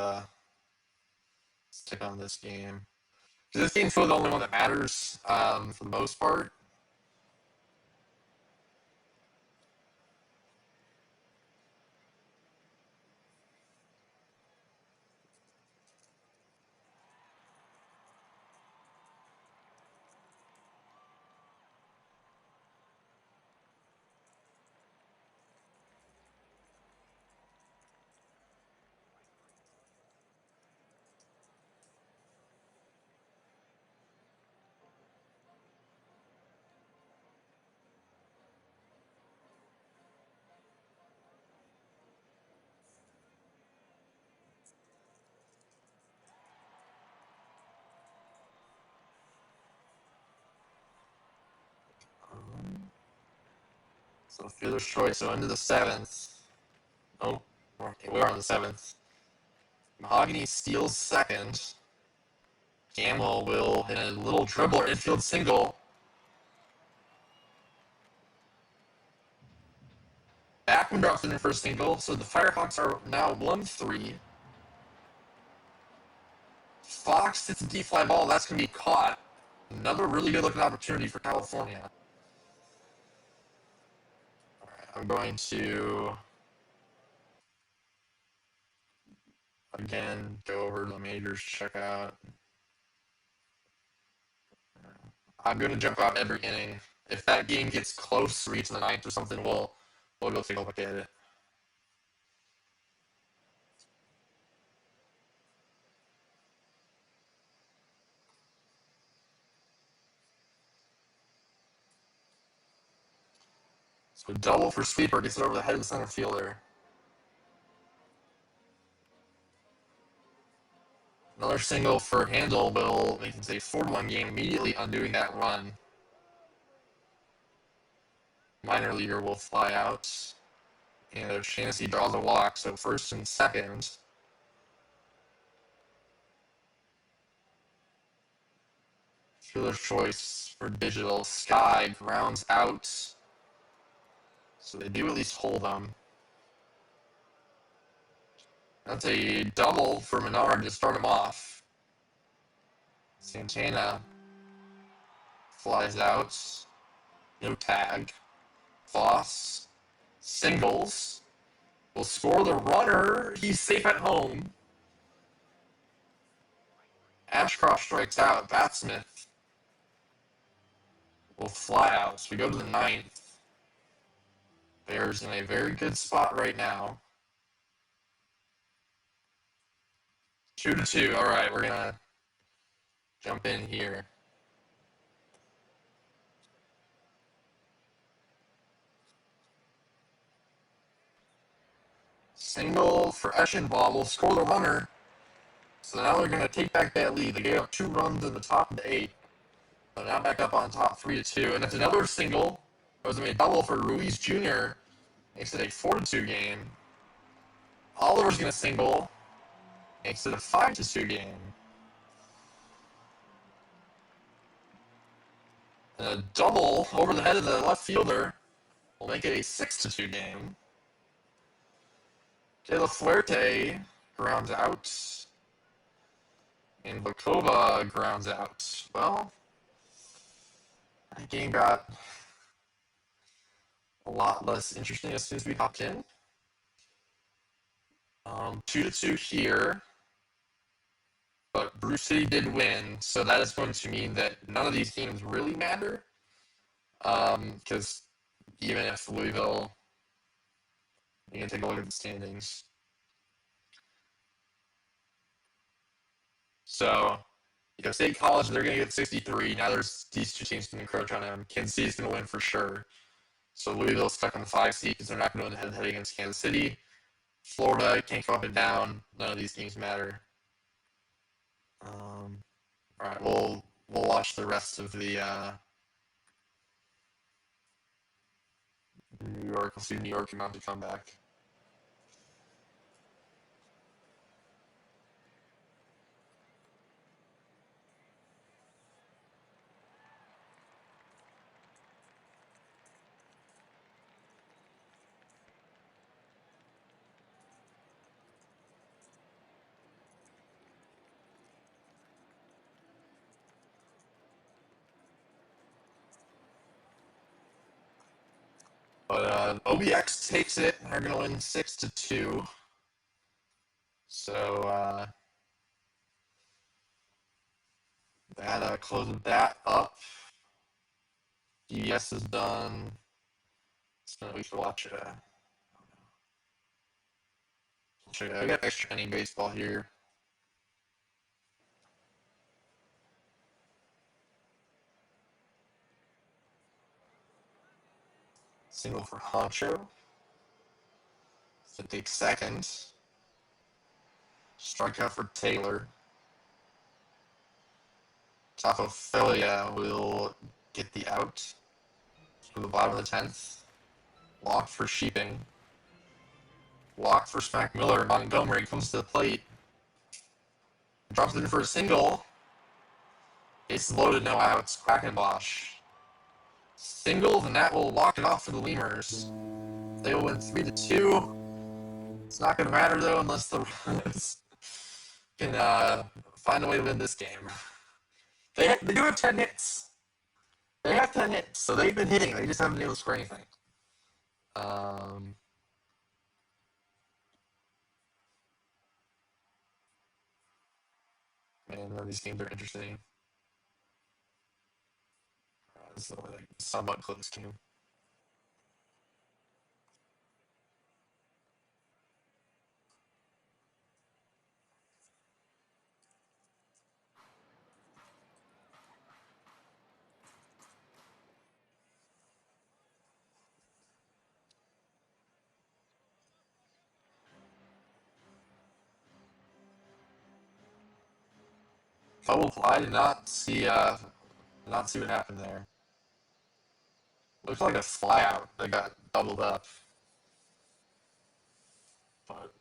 this game. Because this game's really the only one that matters for the most part. So fielder's choice. So into the seventh. Oh, okay, we are on the seventh. Mahogany steals second. Gamble will hit a little dribble or infield single. Backman drops in their first single, so the Firehawks are now 1-3. Fox hits a deep fly ball. That's going to be caught. Another really good looking opportunity for California. All right, I'm going to, again, go over the majors, check out. I'm going to jump out every inning. If that game gets close, reach the ninth or something, we'll go take a look at it. So double for Sweeper gets it over the head of the center fielder. Another single for Handel will make it a 4-1 game, immediately undoing that run. Minor leaguer will fly out. And there's a chance he draws a walk, so first and second. Fielder's choice for Digital. Sky grounds out. So they do at least hold them. That's a double for Menard to start him off. Santana flies out. No tag. Voss singles. Will score the runner. He's safe at home. Ashcroft strikes out. Batsmith will fly out. So we go to the ninth. Bears in a very good spot right now. 2-2. All right, we're gonna jump in here. Single for Eschenbaugh will score the runner. So now they're going to take back that lead. They gave up 2 runs in the top of the 8. So now back up on top 3-2. And that's another single. It was a double for Ruiz Jr. Makes it a 4-2 game. Oliver's going to single. Makes it a 5-2 game. And a double over the head of the left fielder will make it a 6-2 game. De La Fuerte grounds out. And Vacova grounds out. Well, that game got a lot less interesting as soon as we hopped in. 2-2 here. But Bruce City did win, so that is going to mean that none of these games really matter. Because even if Louisville, you can take a look at the standings. So, State College, they're going to get 63. Now there's these 2 teams can encroach on them. Kansas City's going to win for sure. So Louisville's stuck on the 5 seed because they're not going to win head-to-head against Kansas City. Florida can't go up and down. None of these games matter. All right, we'll watch the rest of the New York. We'll see New York about to come back. But OBX takes it. They're going to win 6-2. So that closes that up. DBS is done. So we can watch I got extra inning baseball here. Single for Honcho. So take second. Strikeout for Taylor. Tafophilia will get the out to the bottom of the 10th. Walk for Sheeping. Walk for Smack Miller. Montgomery comes to the plate. Drops it in for a single. It's loaded, no outs. Quackenbosch. Singles, and that will walk it off for the Lemurs. They will win 3-2. It's not going to matter, though, unless the Runs can find a way to win this game. They do have 10 hits. They have 10 hits, so they've been hitting. They just haven't been able to score anything. Man, none of these games are interesting. This is a somewhat close game. Double play. Did not see what happened there. Looks like a flyout that got doubled up. But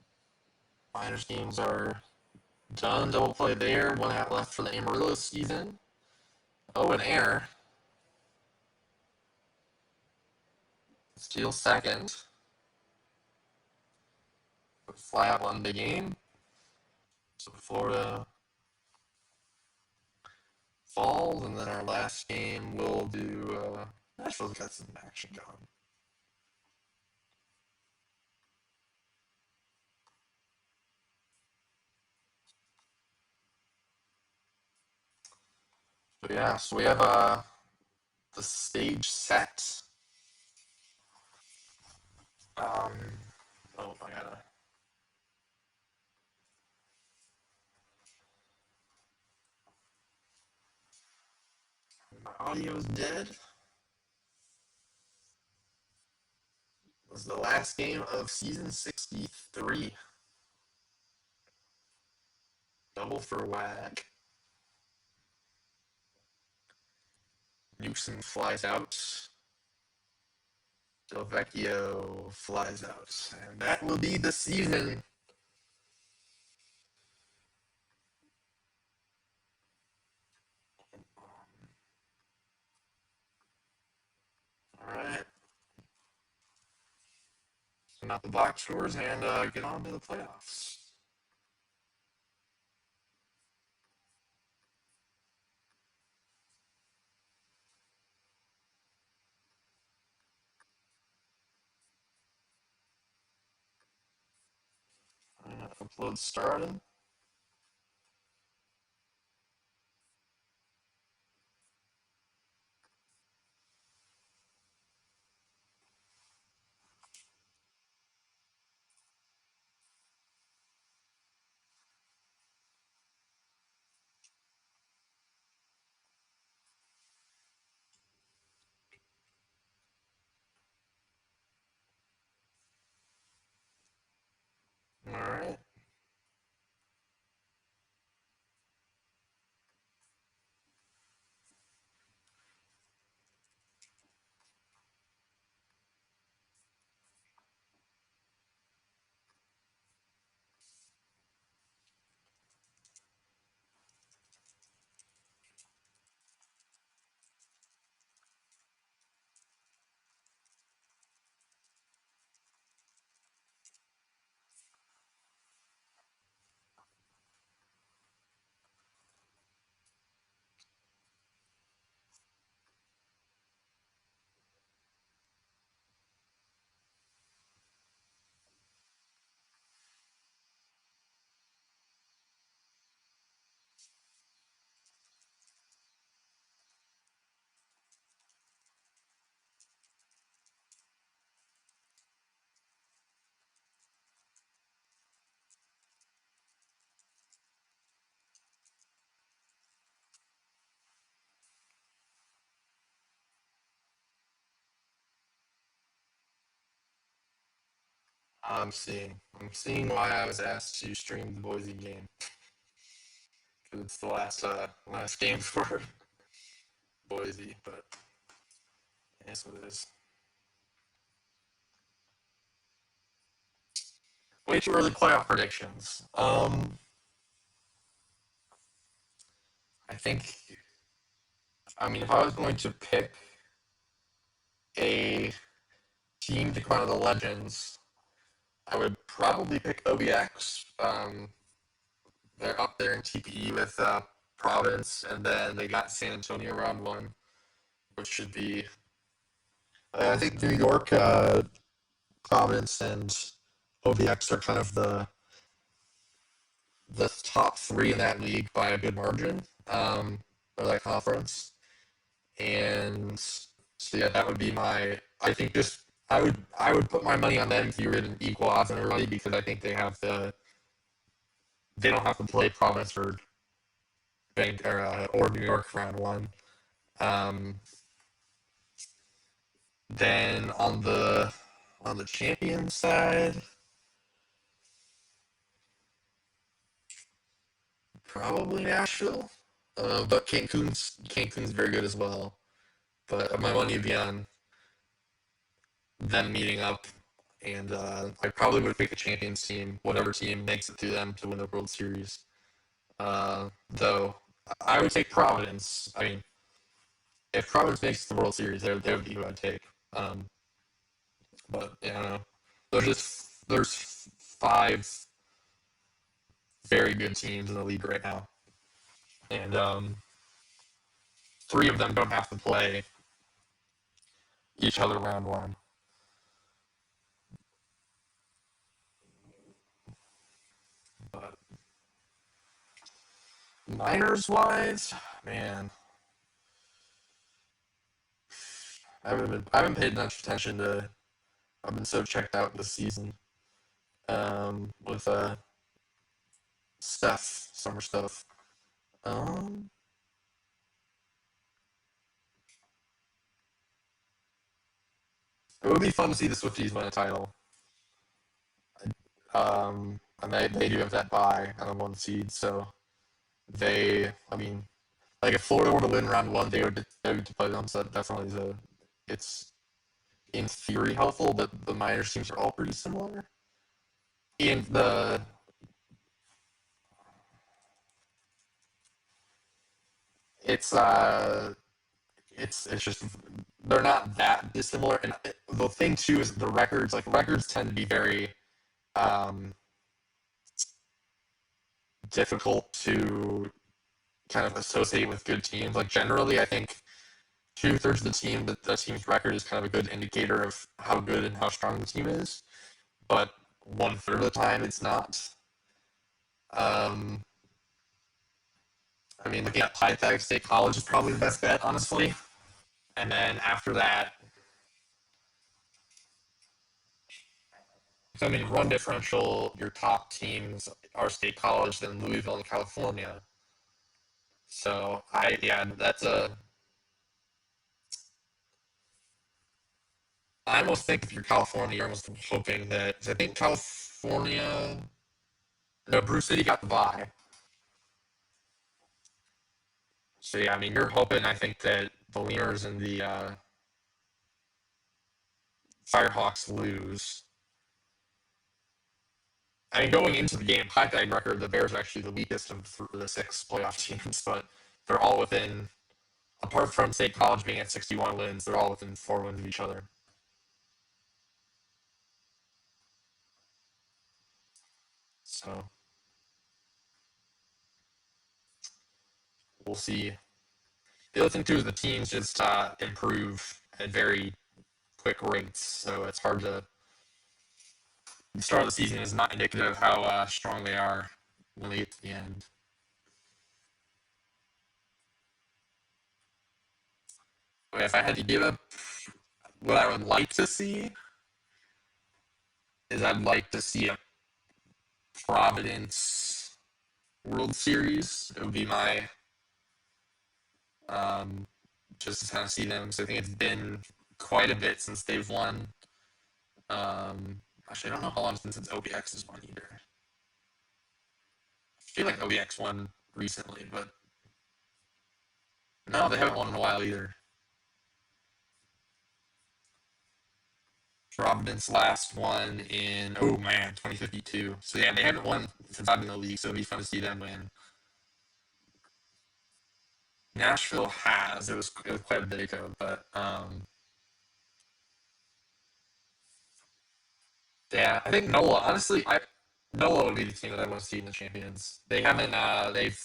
Miners games are done. Double play there. 1 out left for the Amarillo season. Oh, an error. Steal second. Flyout won the game. So Florida falls, and then our last game we'll do. Nashville's got some action going. But yeah, so we have the stage set. Oh, I gotta. My audio's dead. This was the last game of season 63. Double for Wag. Newsom flies out. Del Vecchio flies out. And that will be the season. All right. Send out the box scores and get on to the playoffs. Upload started. All right. I'm seeing why I was asked to stream the Boise game because it's the last game for Boise, but that's what it is. Way too early playoff predictions. I think. I mean, if I was going to pick a team to come out of the Legends, I would probably pick OBX. They're up there in TPE with Providence, and then they got San Antonio round one, which should be. I think New York, Providence, and OBX are kind of the top three in that league by a good margin, or that conference. And so yeah, that would be my. I think just I would put my money on them if you were in equal odds on everybody because I think they don't have to play Providence or New York round one. Um, then on the champion side, probably Nashville, but Cancun's very good as well. But my money would be on them meeting up, and I probably would pick the champions team, whatever team makes it through them to win the World Series. Though I would take Providence. I mean, if Providence makes the World Series, they would be who I'd take. Um, but yeah, I don't know. There's five very good teams in the league right now, and three of them don't have to play each other round one. But minors wise, man, I haven't paid much attention to. I've been so checked out this season with summer stuff. Um, it would be fun to see the Swifties win a title. And they do have that bye on the one seed, so I mean, like if Florida were to win round one, they would play them. So that definitely it's in theory helpful, but the minors teams are all pretty similar. And it's uh it's just they're not that dissimilar. And the thing too is the records. Like records tend to be very um, difficult to kind of associate with good teams. Like generally, I think two-thirds of the team's record is kind of a good indicator of how good and how strong the team is. But one-third of the time, it's not. Um, I mean, looking at Pythag State College is probably the best bet, honestly. And then after that, so I mean, run differential, your top teams are State College, then Louisville and California. So yeah, I almost think if you're California, you're almost hoping that I think California, no, Bruce City got the bye. So yeah, I mean, you're hoping. I think that the Lemurs and the Firehawks lose. I mean, going into the game, high tag record, the Bears are actually the weakest of the six playoff teams, but they're all within. Apart from State College being at 61 wins, they're all within 4 wins of each other. So we'll see. The other thing too is the teams just improve at very quick rates, so it's hard to. The start of the season is not indicative of how strong they are when they get to the end. But if I had to give up what I would like to see, is I'd like to see a Providence World Series. It would be my um, just to kind of see them. So I think it's been quite a bit since they've won. Um, Actually, I don't know how long it's been since OBX has won either. I feel like OBX won recently, but no, they haven't won in a while either. Providence last won in, oh man, 2052. So yeah, they haven't won since I've been in the league, so it'd be fun to see them win. Nashville has. It was quite a bit ago, but yeah, I think NOLA. Honestly, NOLA would be the team that I want to see in the champions. They haven't. They've.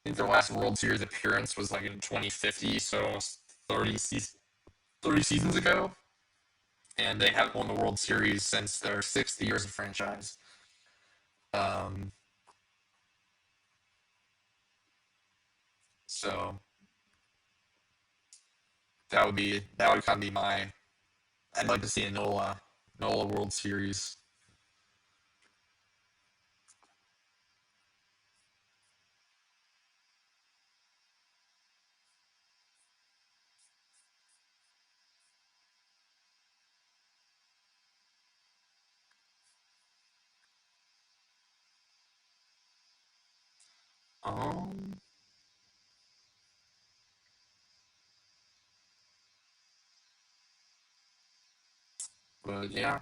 I think their last World Series appearance was like in 2050, so almost 30 seasons ago, and they haven't won the World Series since their 6th year as a franchise. Um, so that would kind of be my. I'd like to see a NOLA World Series. Um, but yeah,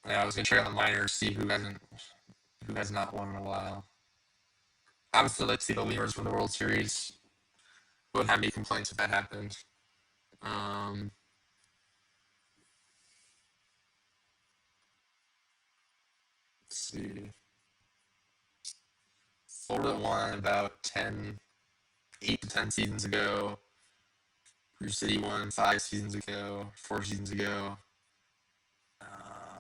I was gonna check on the minors, see who has not won in a while. Obviously, let's see the Lemurs win the World Series. Wouldn't have any complaints if that happened. Um, let's see. Florida won about 8 to 10 seasons ago. Rouge City won 5 seasons ago, 4 seasons ago. Uh,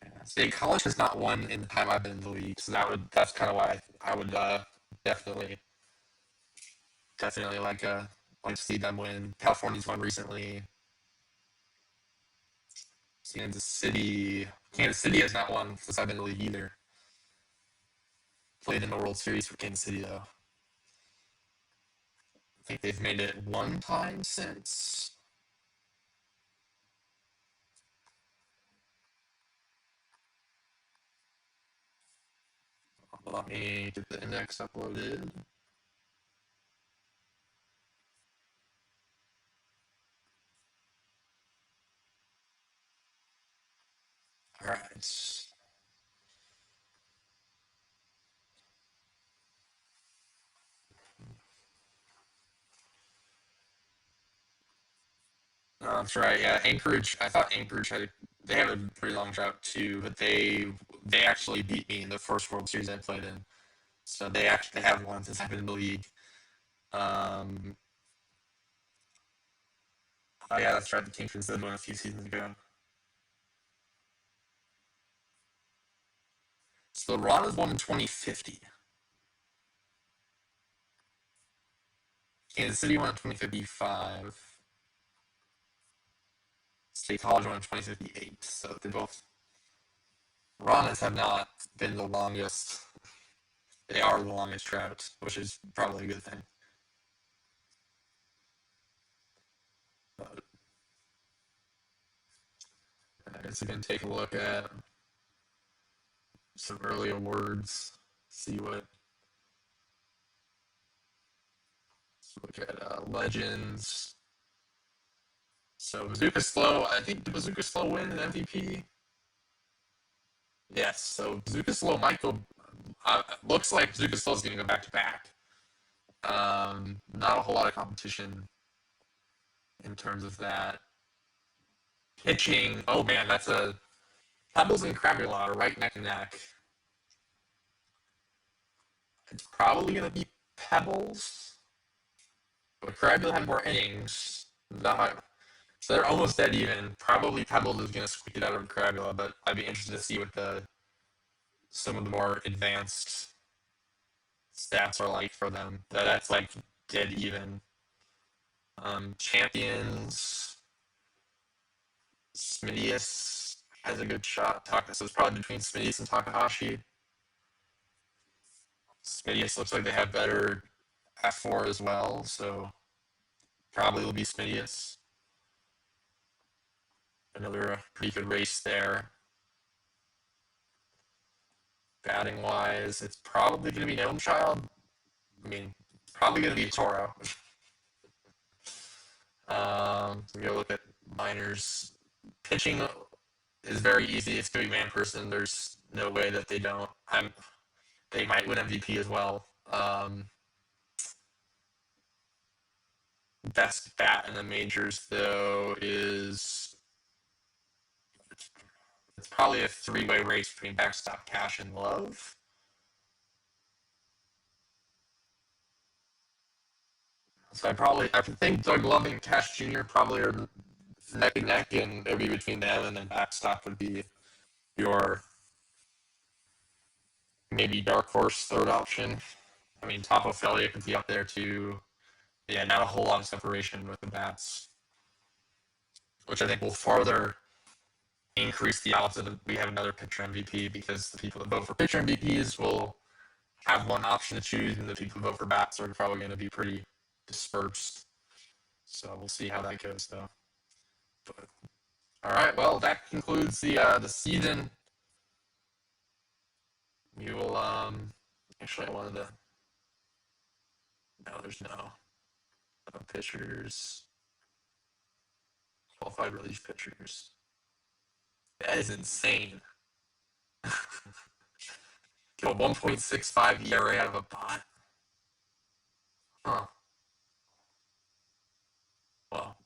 yeah. State College has not won in the time I've been in the league, so that's kind of why I would definitely definitely like to see them win. California's won recently. Kansas City has not won since I've been in the league either. Played in the World Series for Kansas City though. I think they've made it one time since. Let me get the index uploaded. All right. That's right. Yeah, Anchorage. I thought Anchorage they had a pretty long drought too, but they actually beat me in the first World Series I played in. So they actually have won since I've been in the league. Um, oh yeah, that's right. The Kingpins did win a few seasons ago. So the Ranas won in 2050. Kansas City won in 2055. State College won in 2058. So they both Ranas have not been the longest. They are the longest drought, which is probably a good thing. But I guess we can take a look at some early awards. See what. Look at legends. So Bazooka Slow. I think did Bazooka Slow win an MVP? Yes. So Bazooka Slow might go. Looks like Bazooka Slow is going to go back to back. Not a whole lot of competition in terms of that. Pitching. Oh man, that's a Pebbles and Crabula are right neck and neck. It's probably going to be Pebbles, but Crabula had more innings. Not, so they're almost dead even. Probably Pebbles is going to squeak it out of Crabula, but I'd be interested to see what some of the more advanced stats are like for them. That's like dead even. Champions, Smidius has a good shot. So it's probably between Smidius and Takahashi. Smidius looks like they have better F4 as well, so probably will be Smidius. Another pretty good race there. Batting wise, it's probably going to be Gnome Child. I mean, probably going to be Toro. We go look at minors. Pitching is very easy. It's going to be man person. There's no way that they don't. They might win MVP as well. Best bat in the majors though is it's probably a three-way race between Backstop, Cash, and Love. So I think Doug Love and Cash Jr. probably are neck and neck, and it would be between them, and then Backstop would be your maybe dark horse third option. I mean, Top Ophelia could be up there too. Yeah, not a whole lot of separation with the bats, which I think will further increase the odds that we have another pitcher MVP because the people that vote for pitcher MVPs will have one option to choose, and the people who vote for bats are probably going to be pretty dispersed. So we'll see how that goes, though. But, all right, well, that concludes the season. We will actually I wanted to. No, there's no pitchers. Qualified relief pitchers. That is insane. Get a 1.65 ERA out of a bot. Huh. Well.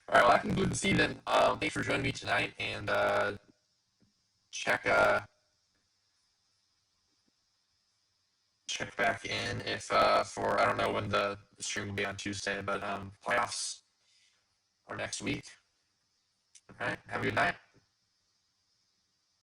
All right, well, that concludes the season. Thanks for joining me tonight, and check check back in if for I don't know when the stream will be on Tuesday, but playoffs are next week. All right, have a good night.